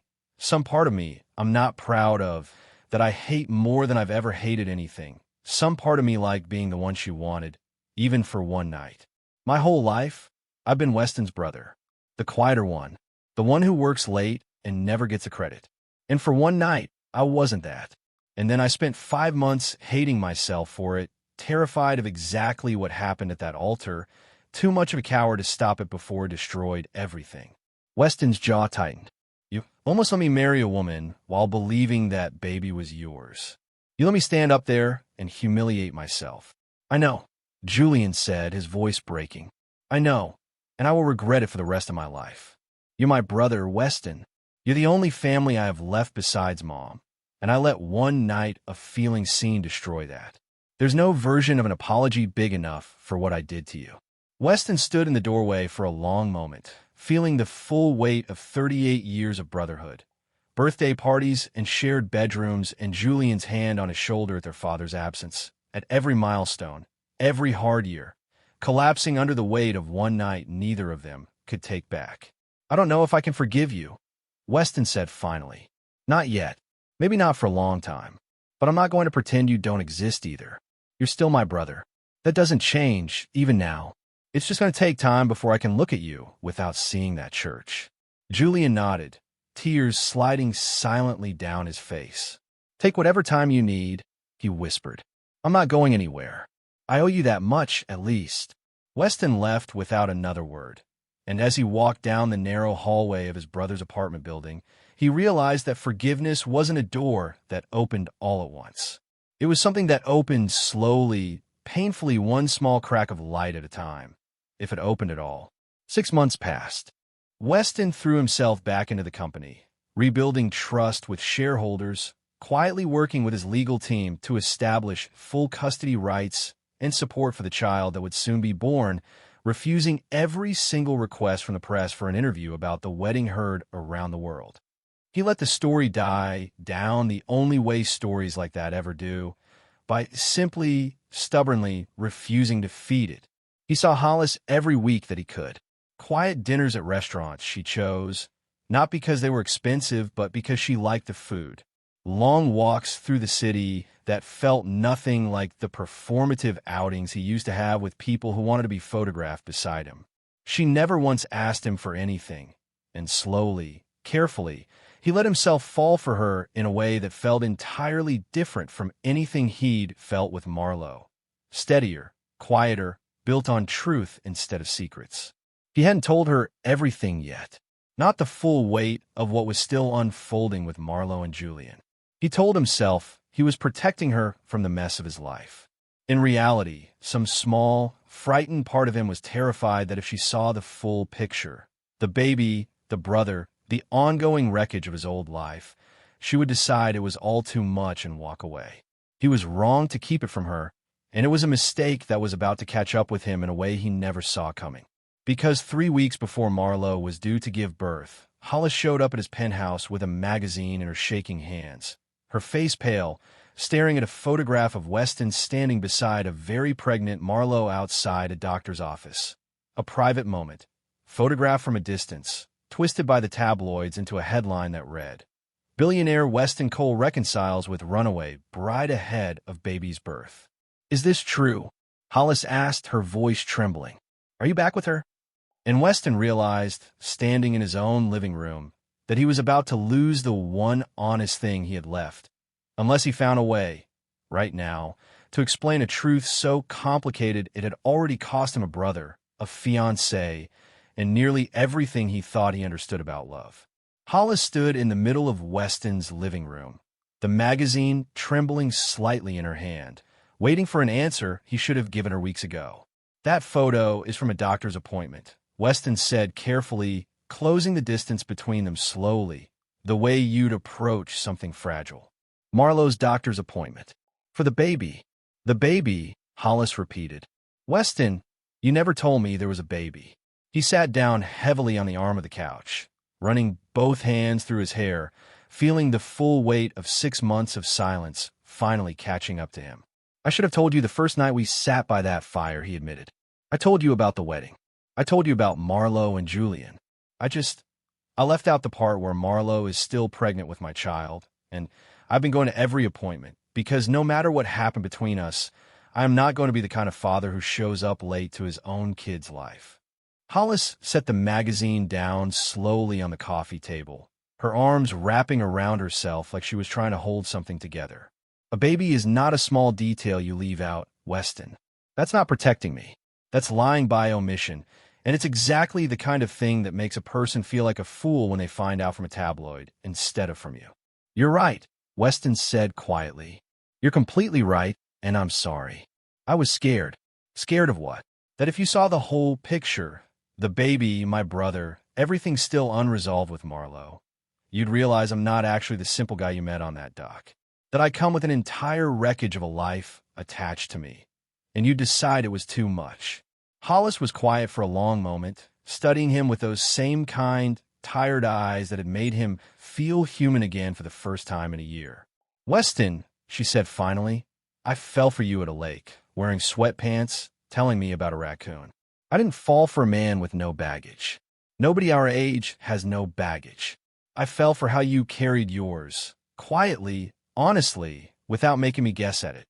I'm not proud of, that I hate more than I've ever hated anything. Some part of me liked being the one she wanted, even for one night. My whole life, I've been Weston's brother, the quieter one, the one who works late and never gets a credit. And for one night, I wasn't that. And then I spent 5 months hating myself for it, terrified of exactly what happened at that altar, too much of a coward to stop it before it destroyed everything." Weston's jaw tightened. "You almost let me marry a woman while believing that baby was yours. You let me stand up there and humiliate myself." "I know," Julian said, his voice breaking. "I know, and I will regret it for the rest of my life. You're my brother, Weston. You're the only family I have left besides Mom, and I let one night of feeling seen destroy that. There's no version of an apology big enough for what I did to you." Weston stood in the doorway for a long moment, feeling the full weight of 38 years of brotherhood, birthday parties and shared bedrooms, and Julian's hand on his shoulder at their father's absence, at every milestone, every hard year, collapsing under the weight of one night neither of them could take back. "I don't know if I can forgive you," Weston said finally. "Not yet. Maybe not for a long time. But I'm not going to pretend you don't exist either. You're still my brother. That doesn't change, even now. It's just going to take time before I can look at you without seeing that church." Julian nodded, tears sliding silently down his face. "Take whatever time you need," he whispered. "I'm not going anywhere. I owe you that much, at least." Weston left without another word, and as he walked down the narrow hallway of his brother's apartment building, he realized that forgiveness wasn't a door that opened all at once. It was something that opened slowly, painfully, one small crack of light at a time, if it opened at all. 6 months passed. Weston threw himself back into the company, rebuilding trust with shareholders, quietly working with his legal team to establish full custody rights and support for the child that would soon be born, refusing every single request from the press for an interview about the wedding heard around the world. He let the story die down the only way stories like that ever do, by simply, stubbornly refusing to feed it. He saw Hollis every week that he could. Quiet dinners at restaurants she chose, not because they were expensive, but because she liked the food. Long walks through the city that felt nothing like the performative outings he used to have with people who wanted to be photographed beside him. She never once asked him for anything, and slowly, carefully, he let himself fall for her in a way that felt entirely different from anything he'd felt with Marlowe. Steadier, quieter, built on truth instead of secrets. He hadn't told her everything yet, not the full weight of what was still unfolding with Marlowe and Julian. He told himself he was protecting her from the mess of his life. In reality, some small, frightened part of him was terrified that if she saw the full picture, the baby, the brother, the ongoing wreckage of his old life, she would decide it was all too much and walk away. He was wrong to keep it from her, and it was a mistake that was about to catch up with him in a way he never saw coming. Because 3 weeks before Marlowe was due to give birth, Hollis showed up at his penthouse with a magazine in her shaking hands, her face pale, staring at a photograph of Weston standing beside a very pregnant Marlowe outside a doctor's office. A private moment, photographed from a distance, twisted by the tabloids into a headline that read, "Billionaire Weston Cole reconciles with runaway bride ahead of baby's birth." "Is this true?" Hollis asked, her voice trembling. Are you back with her? And Weston realized, standing in his own living room, that he was about to lose the one honest thing he had left, unless he found a way, right now, to explain a truth so complicated it had already cost him a brother, a fiancé, and nearly everything he thought he understood about love. Hollis stood in the middle of Weston's living room, the magazine trembling slightly in her hand, waiting for an answer he should have given her weeks ago. That photo is from a doctor's appointment, Weston said carefully, closing the distance between them slowly, the way you'd approach something fragile. Marlowe's doctor's appointment. For the baby. The baby, Hollis repeated. Weston, you never told me there was a baby. He sat down heavily on the arm of the couch, running both hands through his hair, feeling the full weight of 6 months of silence finally catching up to him. I should have told you the first night we sat by that fire, he admitted. I told you about the wedding. I told you about Marlowe and Julian. I left out the part where Marlowe is still pregnant with my child, and I've been going to every appointment, because no matter what happened between us, I am not going to be the kind of father who shows up late to his own kid's life. Hollis set the magazine down slowly on the coffee table, her arms wrapping around herself like she was trying to hold something together. A baby is not a small detail you leave out, Weston. That's not protecting me. That's lying by omission, and it's exactly the kind of thing that makes a person feel like a fool when they find out from a tabloid instead of from you. You're right, Weston said quietly. You're completely right, and I'm sorry. I was scared. Scared of what? That if you saw the whole picture, the baby, my brother, everything still unresolved with Marlowe, you'd realize I'm not actually the simple guy you met on that dock. That I come with an entire wreckage of a life attached to me, and you'd decide it was too much. Hollis was quiet for a long moment, studying him with those same kind, tired eyes that had made him feel human again for the first time in a year. Weston, she said finally, I fell for you at a lake, wearing sweatpants, telling me about a raccoon. I didn't fall for a man with no baggage. Nobody our age has no baggage. I fell for how you carried yours, quietly, honestly, without making me guess at it.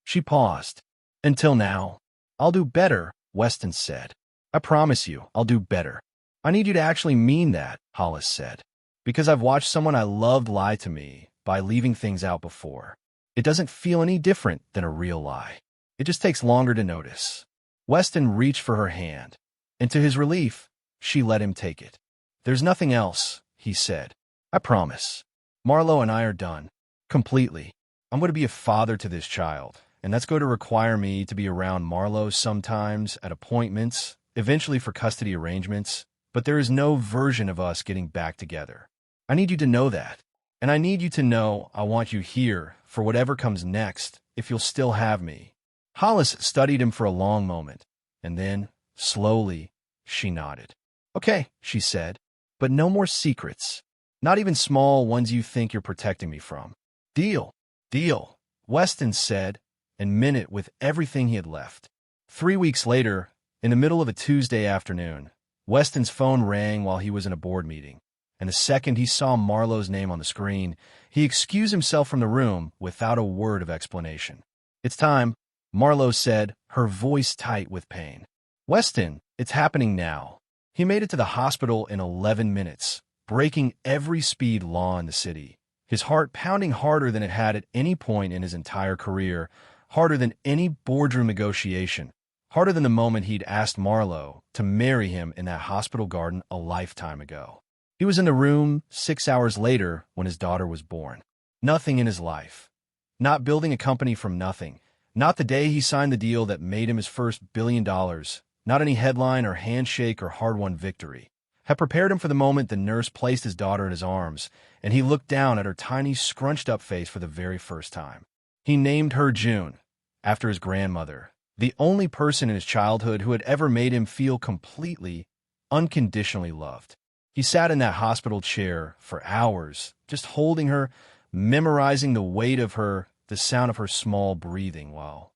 She paused. Until now. I'll do better, Weston said. I promise you, I'll do better. I need you to actually mean that, Hollis said. Because I've watched someone I loved lie to me by leaving things out before. It doesn't feel any different than a real lie. It just takes longer to notice. Weston reached for her hand, and to his relief, she let him take it. There's nothing else, he said. I promise. Marlowe and I are done. Completely. I'm going to be a father to this child, and that's going to require me to be around Marlowe sometimes at appointments, eventually for custody arrangements, but there is no version of us getting back together. I need you to know that, and I need you to know I want you here for whatever comes next, if you'll still have me. Hollis studied him for a long moment, and then, slowly, she nodded. Okay, she said, but no more secrets. Not even small ones you think you're protecting me from. Deal. Deal, Weston said, and meant it with everything he had left. 3 weeks later, in the middle of a Tuesday afternoon, Weston's phone rang while he was in a board meeting, and the second he saw Marlowe's name on the screen, he excused himself from the room without a word of explanation. It's time, Marlowe said, her voice tight with pain. Weston, it's happening now. He made it to the hospital in 11 minutes, breaking every speed law in the city, his heart pounding harder than it had at any point in his entire career, harder than any boardroom negotiation, harder than the moment he'd asked Marlowe to marry him in that hospital garden a lifetime ago. He was in the room 6 hours later when his daughter was born. Nothing in his life. Not building a company from nothing. Not the day he signed the deal that made him his first $1 billion. Not any headline or handshake or hard-won victory. Had prepared him for the moment the nurse placed his daughter in his arms, and he looked down at her tiny, scrunched-up face for the very first time. He named her June, after his grandmother, the only person in his childhood who had ever made him feel completely, unconditionally loved. He sat in that hospital chair for hours, just holding her, memorizing the weight of her, the sound of her small breathing while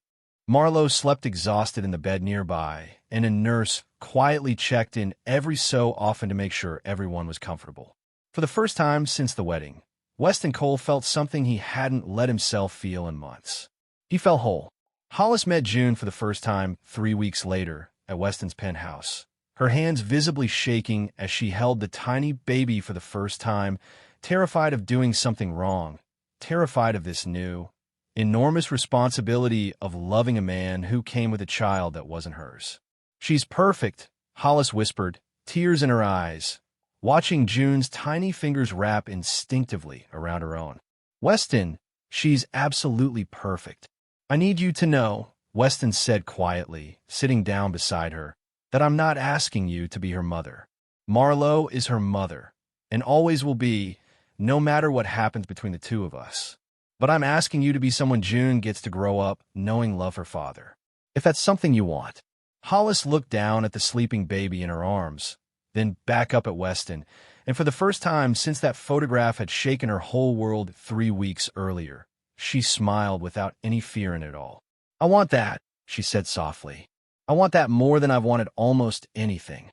Marlowe slept exhausted in the bed nearby, and a nurse quietly checked in every so often to make sure everyone was comfortable. For the first time since the wedding, Weston Cole felt something he hadn't let himself feel in months. He felt whole. Hollis met June for the first time 3 weeks later, at Weston's penthouse, her hands visibly shaking as she held the tiny baby for the first time, terrified of doing something wrong, terrified of this new, enormous responsibility of loving a man who came with a child that wasn't hers. "She's perfect," Hollis whispered, tears in her eyes, watching June's tiny fingers wrap instinctively around her own. "Weston, she's absolutely perfect. I need you to know," Weston said quietly, sitting down beside her, "that I'm not asking you to be her mother. Marlo is her mother, and always will be, no matter what happens between the two of us. But I'm asking you to be someone June gets to grow up knowing love her father. If that's something you want." Hollis looked down at the sleeping baby in her arms, then back up at Weston, and for the first time since that photograph had shaken her whole world 3 weeks earlier, she smiled without any fear in it all. "I want that," she said softly. "I want that more than I've wanted almost anything."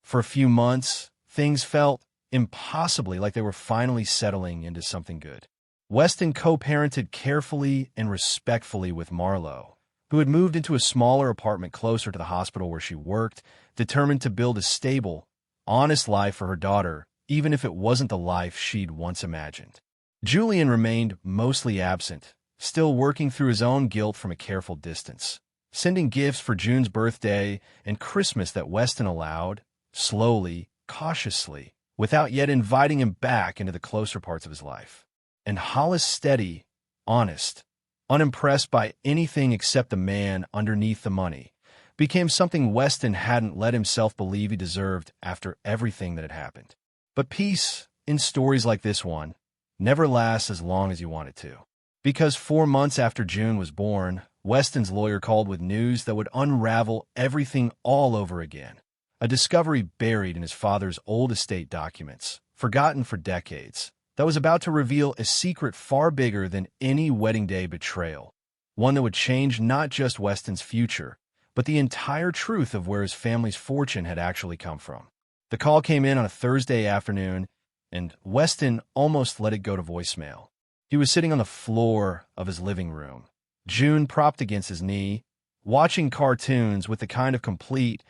For a few months, things felt impossibly like they were finally settling into something good. Weston co-parented carefully and respectfully with Marlo, who had moved into a smaller apartment closer to the hospital where she worked, determined to build a stable, honest life for her daughter, even if it wasn't the life she'd once imagined. Julian remained mostly absent, still working through his own guilt from a careful distance, sending gifts for June's birthday and Christmas that Weston allowed, slowly, cautiously, without yet inviting him back into the closer parts of his life. And Hollis steady, honest, unimpressed by anything except the man underneath the money, became something Weston hadn't let himself believe he deserved after everything that had happened. But peace, in stories like this one, never lasts as long as you want it to. Because 4 months after June was born, Weston's lawyer called with news that would unravel everything all over again. A discovery buried in his father's old estate documents, forgotten for decades, that was about to reveal a secret far bigger than any wedding day betrayal. One that would change not just Weston's future, but the entire truth of where his family's fortune had actually come from. The call came in on a Thursday afternoon, and Weston almost let it go to voicemail. He was sitting on the floor of his living room, June propped against his knee, watching cartoons with the kind of complete,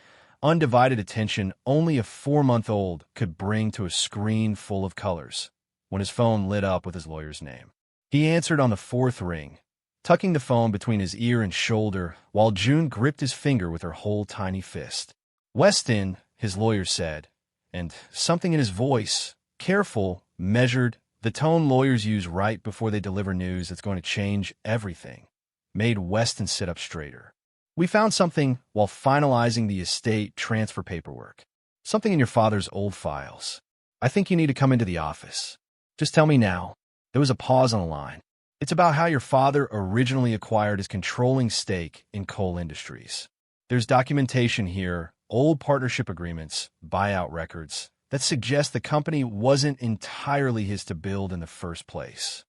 undivided attention only a 4-month-old could bring to a screen full of colors, when his phone lit up with his lawyer's name. He answered on the 4th ring, tucking the phone between his ear and shoulder while June gripped his finger with her whole tiny fist. "Weston," his lawyer said, and something in his voice, careful, measured, the tone lawyers use right before they deliver news that's going to change everything, made Weston sit up straighter. "We found something while finalizing the estate transfer paperwork. Something in your father's old files. I think you need to come into the office. Just tell me now." There was a pause on the line. "It's about how your father originally acquired his controlling stake in coal industries. There's documentation here, old partnership agreements, buyout records, that suggest the company wasn't entirely his to build in the first place."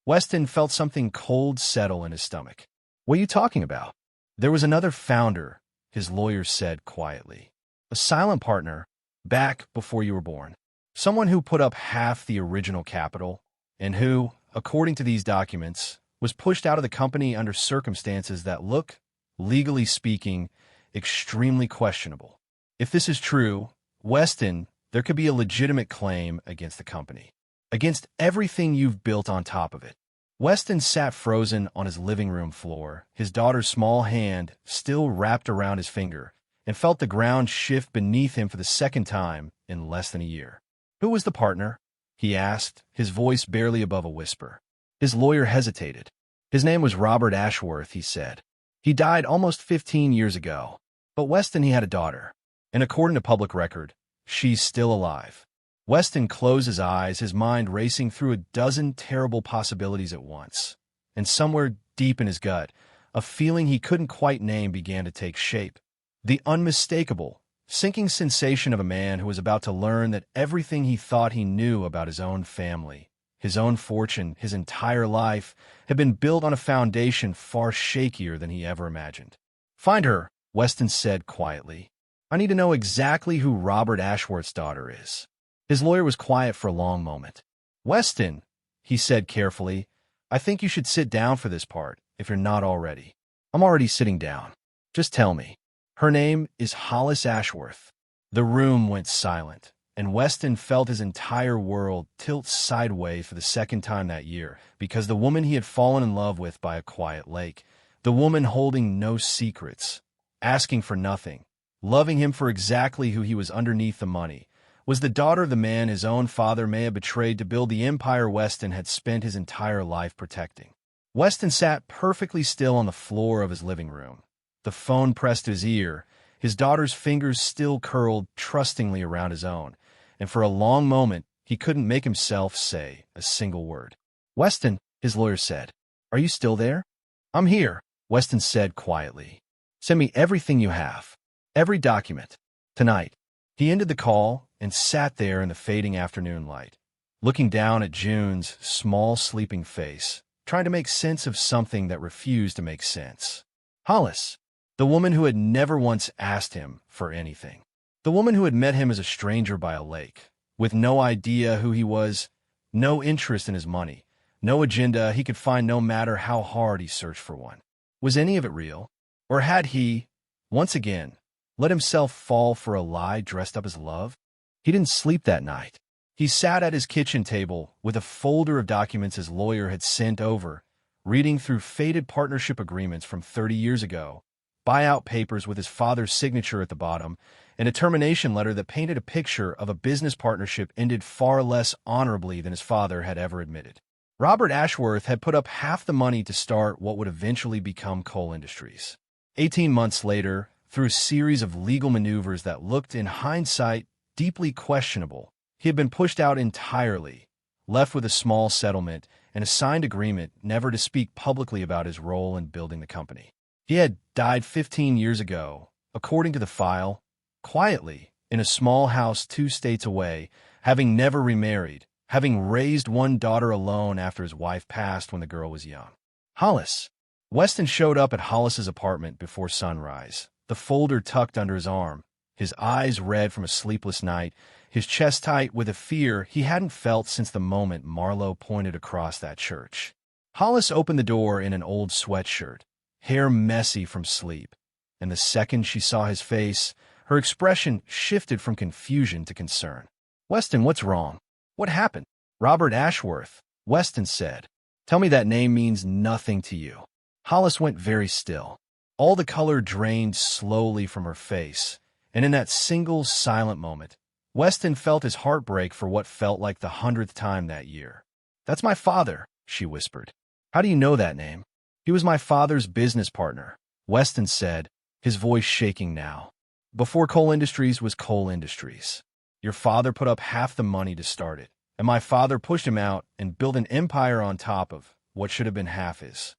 Weston felt something cold settle in his stomach. "What are you talking about?" "There was another founder," his lawyer said quietly. "A silent partner, back before you were born. Someone who put up half the original capital, and who, according to these documents, was pushed out of the company under circumstances that look, legally speaking, extremely questionable. If this is true, Weston, there could be a legitimate claim against the company, against everything you've built on top of it." Weston sat frozen on his living room floor, his daughter's small hand still wrapped around his finger, and felt the ground shift beneath him for the second time in less than a year. "Who was the partner?" he asked, his voice barely above a whisper. His lawyer hesitated. "His name was Robert Ashworth," he said. "He died almost 15 years ago. But Weston, he had a daughter, and according to public record, she's still alive." Weston closed his eyes, his mind racing through a dozen terrible possibilities at once. And somewhere deep in his gut, a feeling he couldn't quite name began to take shape. The unmistakable, sinking sensation of a man who was about to learn that everything he thought he knew about his own family, his own fortune, his entire life, had been built on a foundation far shakier than he ever imagined. "Find her," Weston said quietly. "I need to know exactly who Robert Ashworth's daughter is." His lawyer was quiet for a long moment. "Weston," he said carefully, "I think you should sit down for this part, if you're not already." "I'm already sitting down. Just tell me." Her name is Hollis Ashworth. The room went silent, and Weston felt his entire world tilt sideways for the second time that year because the woman he had fallen in love with by a quiet lake, the woman holding no secrets, asking for nothing, loving him for exactly who he was underneath the money, was the daughter of the man his own father may have betrayed to build the empire Weston had spent his entire life protecting. Weston sat perfectly still on the floor of his living room, the phone pressed to his ear, his daughter's fingers still curled trustingly around his own, and for a long moment he couldn't make himself say a single word. "Weston," his lawyer said, "are you still there?" "I'm here," Weston said quietly. "Send me everything you have. Every document. Tonight." He ended the call and sat there in the fading afternoon light, looking down at June's small sleeping face, trying to make sense of something that refused to make sense. Hollis, the woman who had never once asked him for anything. The woman who had met him as a stranger by a lake, with no idea who he was, no interest in his money, no agenda he could find no matter how hard he searched for one. Was any of it real? Or had he, once again, let himself fall for a lie dressed up as love? He didn't sleep that night. He sat at his kitchen table with a folder of documents his lawyer had sent over, reading through faded partnership agreements from 30 years ago, buyout papers with his father's signature at the bottom, and a termination letter that painted a picture of a business partnership ended far less honorably than his father had ever admitted. Robert Ashworth had put up half the money to start what would eventually become Coal Industries. 18 months later, through a series of legal maneuvers that looked, in hindsight, deeply questionable, he had been pushed out entirely, left with a small settlement and a signed agreement never to speak publicly about his role in building the company. He had died 15 years ago, according to the file, quietly, in a small house 2 states away, having never remarried, having raised one daughter alone after his wife passed when the girl was young. Hollis. Weston showed up at Hollis's apartment before sunrise, the folder tucked under his arm, his eyes red from a sleepless night, his chest tight with a fear he hadn't felt since the moment Marlowe pointed across that church. Hollis opened the door in an old sweatshirt, hair messy from sleep, and the second she saw his face, her expression shifted from confusion to concern. "Weston, what's wrong? What happened?" "Robert Ashworth," Weston said. "Tell me that name means nothing to you." Hollis went very still. All the color drained slowly from her face, and in that single silent moment, Weston felt his heart break for what felt like the 100th time that year. "That's my father," she whispered. "How do you know that name?" "He was my father's business partner," Weston said, his voice shaking now. "Before Coal Industries was Coal Industries. Your father put up half the money to start it, and my father pushed him out and built an empire on top of what should have been half his."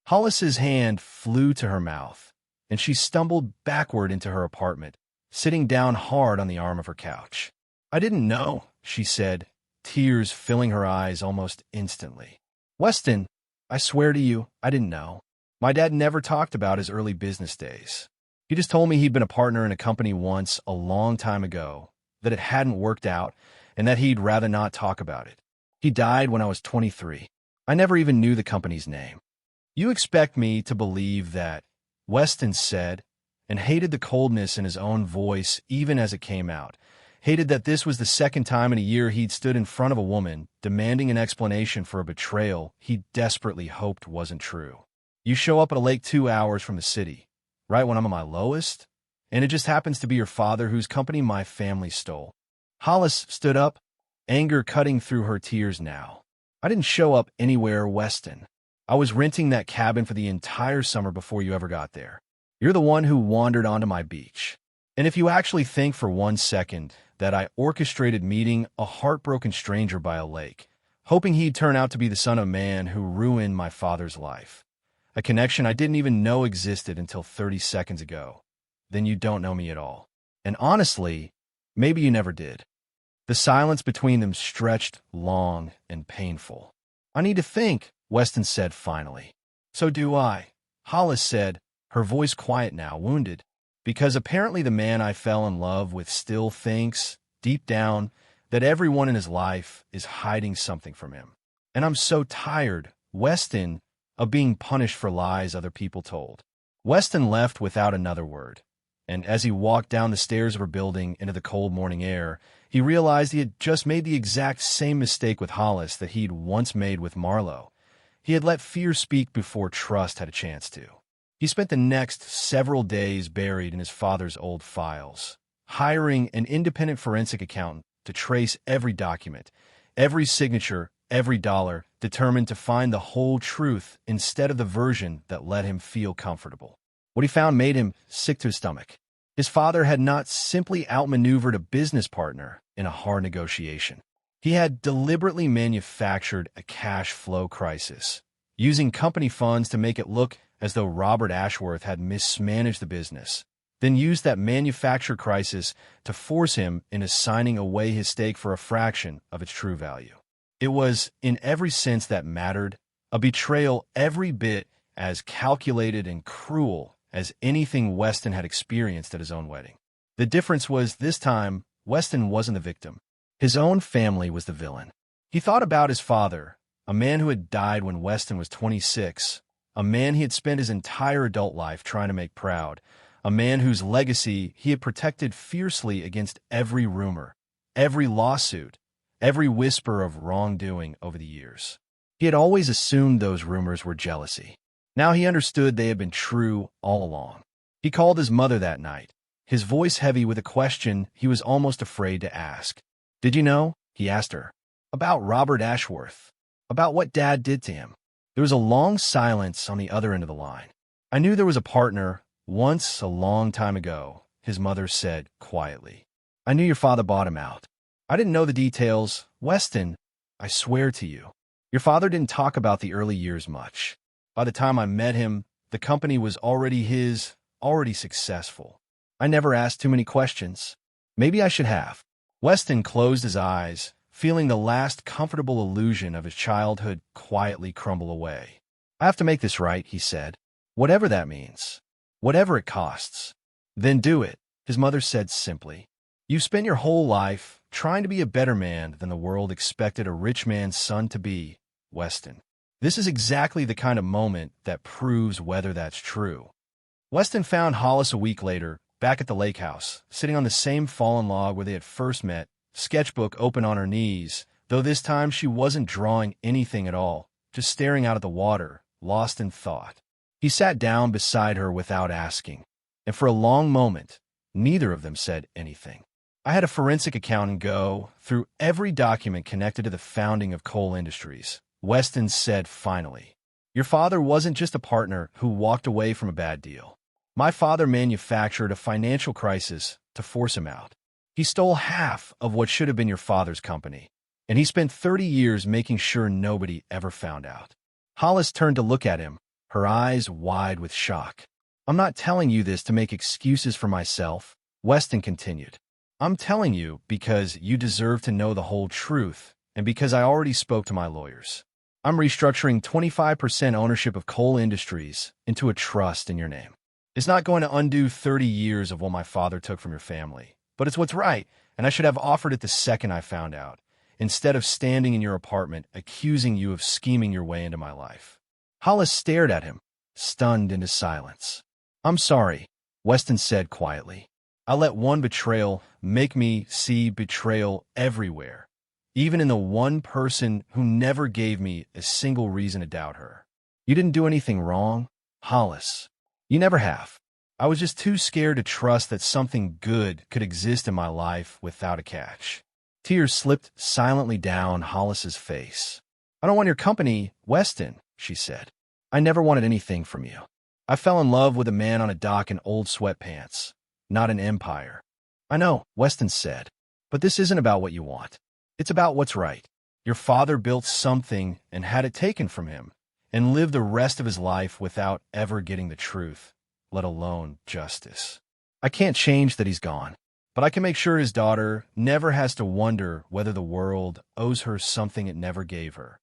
Hollis's hand flew to her mouth, and she stumbled backward into her apartment, sitting down hard on the arm of her couch. "I didn't know," she said, tears filling her eyes almost instantly. "Weston, I swear to you, I didn't know. My dad never talked about his early business days. He just told me he'd been a partner in a company once a long time ago, that it hadn't worked out, and that he'd rather not talk about it. He died when I was 23. I never even knew the company's name." "You expect me to believe that," Weston said, and hated the coldness in his own voice even as it came out, hated that this was the second time in a year he'd stood in front of a woman demanding an explanation for a betrayal he desperately hoped wasn't true. "You show up at a lake 2 hours from the city, right when I'm at my lowest, and it just happens to be your father whose company my family stole." Hollis stood up, anger cutting through her tears now. "I didn't show up anywhere, Weston. I was renting that cabin for the entire summer before you ever got there. You're the one who wandered onto my beach. And if you actually think for 1 second that I orchestrated meeting a heartbroken stranger by a lake, hoping he'd turn out to be the son of a man who ruined my father's life, a connection I didn't even know existed until 30 seconds ago, then you don't know me at all. And honestly, maybe you never did." The silence between them stretched long and painful. "I need to think," Weston said finally. "So do I," Hollis said, her voice quiet now, wounded, "because apparently the man I fell in love with still thinks, deep down, that everyone in his life is hiding something from him. And I'm so tired, Weston, of being punished for lies other people told." Weston left without another word, And as he walked down the stairs of her building into the cold morning air, he realized he had just made the exact same mistake with Hollis that he'd once made with Marlowe. He had let fear speak before trust had a chance to. He spent the next several days buried in his father's old files, hiring an independent forensic accountant to trace every document, every signature, every dollar, determined to find the whole truth instead of the version that let him feel comfortable. What he found made him sick to his stomach. His father had not simply outmaneuvered a business partner in a hard negotiation. He had deliberately manufactured a cash flow crisis, using company funds to make it look as though Robert Ashworth had mismanaged the business, then used that manufactured crisis to force him into signing away his stake for a fraction of its true value. It was, in every sense that mattered, a betrayal every bit as calculated and cruel as anything Weston had experienced at his own wedding. The difference was, this time, Weston wasn't the victim. His own family was the villain. He thought about his father, a man who had died when Weston was 26, a man he had spent his entire adult life trying to make proud, a man whose legacy he had protected fiercely against every rumor, every lawsuit, every whisper of wrongdoing over the years. He had always assumed those rumors were jealousy. Now he understood they had been true all along. He called his mother that night, his voice heavy with a question he was almost afraid to ask. "Did you know?" he asked her. "About Robert Ashworth. About what Dad did to him." There was a long silence on the other end of the line. "I knew there was a partner once a long time ago," his mother said quietly. "I knew your father bought him out. I didn't know the details. Weston, I swear to you, your father didn't talk about the early years much. By the time I met him, the company was already his, already successful. I never asked too many questions. Maybe I should have." Weston closed his eyes, feeling the last comfortable illusion of his childhood quietly crumble away. "I have to make this right," he said. "Whatever that means. Whatever it costs." "Then do it," his mother said simply. "You've spent your whole life trying to be a better man than the world expected a rich man's son to be, Weston. This is exactly the kind of moment that proves whether that's true." Weston found Hollis a week later, back at the lake house, sitting on the same fallen log where they had first met, sketchbook open on her knees, though this time she wasn't drawing anything at all, just staring out at the water, lost in thought. He sat down beside her without asking, and for a long moment, neither of them said anything. "I had a forensic accountant go through every document connected to the founding of Coal Industries," Weston said finally. "Your father wasn't just a partner who walked away from a bad deal. My father manufactured a financial crisis to force him out. He stole half of what should have been your father's company, and he spent 30 years making sure nobody ever found out." Hollis turned to look at him, her eyes wide with shock. "I'm not telling you this to make excuses for myself," Weston continued. "I'm telling you because you deserve to know the whole truth, and because I already spoke to my lawyers. I'm restructuring 25% ownership of Coal Industries into a trust in your name. It's not going to undo 30 years of what my father took from your family, but it's what's right, and I should have offered it the second I found out, instead of standing in your apartment accusing you of scheming your way into my life." Hollis stared at him, stunned into silence. "I'm sorry," Weston said quietly. "I let one betrayal make me see betrayal everywhere, even in the one person who never gave me a single reason to doubt her. You didn't do anything wrong, Hollis. You never have. I was just too scared to trust that something good could exist in my life without a catch." Tears slipped silently down Hollis's face. "I don't want your company, Weston," she said. "I never wanted anything from you. I fell in love with a man on a dock in old sweatpants, not an empire." "I know," Weston said, "but this isn't about what you want. It's about what's right. Your father built something and had it taken from him, and lived the rest of his life without ever getting the truth, let alone justice. I can't change that he's gone, but I can make sure his daughter never has to wonder whether the world owes her something it never gave her."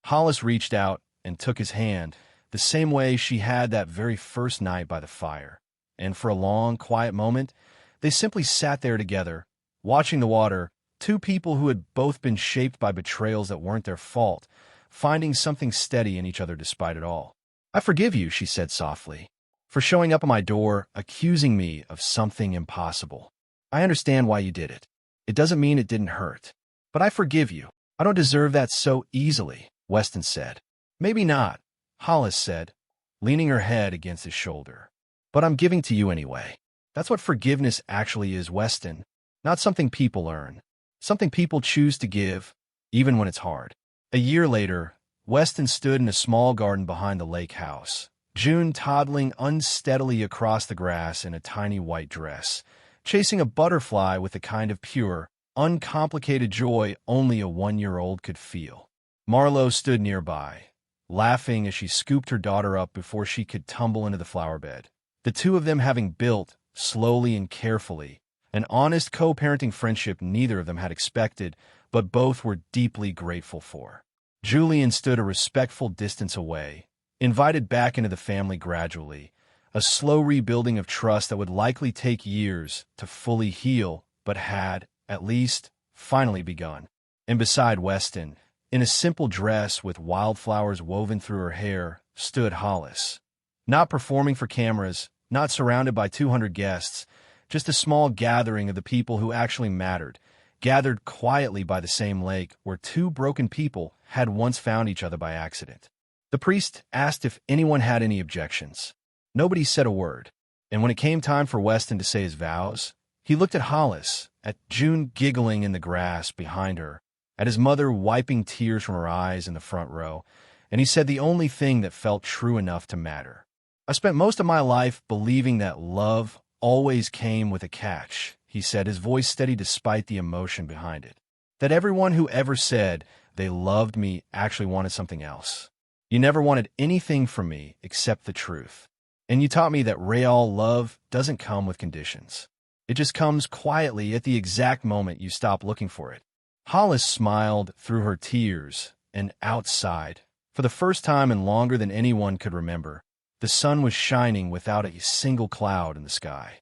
Hollis reached out and took his hand, the same way she had that very first night by the fire, and for a long, quiet moment, they simply sat there together, watching the water, two people who had both been shaped by betrayals that weren't their fault, finding something steady in each other despite it all. "I forgive you," she said softly. for showing up at my door, accusing me of something impossible. I understand why you did it. It doesn't mean it didn't hurt. But I forgive you. I don't deserve that so easily, Weston said. Maybe not, Hollis said, leaning her head against his shoulder. But I'm giving to you anyway. That's what forgiveness actually is, Weston. Not something people earn. Something people choose to give, even when it's hard. A year later, Weston stood in a small garden behind the lake house. June toddling unsteadily across the grass in a tiny white dress, chasing a butterfly with the kind of pure, uncomplicated joy only a 1-year-old could feel. Marlo stood nearby, laughing as she scooped her daughter up before she could tumble into the flower bed. The two of them having built, slowly and carefully, an honest co-parenting friendship neither of them had expected, but both were deeply grateful for. Julian stood a respectful distance away, invited back into the family gradually, a slow rebuilding of trust that would likely take years to fully heal, but had, at least, finally begun. And beside Weston, in a simple dress with wildflowers woven through her hair, stood Hollis. Not performing for cameras, not surrounded by 200 guests, just a small gathering of the people who actually mattered, gathered quietly by the same lake where two broken people had once found each other by accident. The priest asked if anyone had any objections. Nobody said a word, and when it came time for Weston to say his vows, he looked at Hollis, at June giggling in the grass behind her, at his mother wiping tears from her eyes in the front row, and he said the only thing that felt true enough to matter. I spent most of my life believing that love always came with a catch, he said, his voice steady despite the emotion behind it. That everyone who ever said they loved me actually wanted something else. You never wanted anything from me except the truth. And you taught me that real love doesn't come with conditions. It just comes quietly at the exact moment you stop looking for it. Hollis smiled through her tears, and outside, for the first time and longer than anyone could remember, the sun was shining without a single cloud in the sky.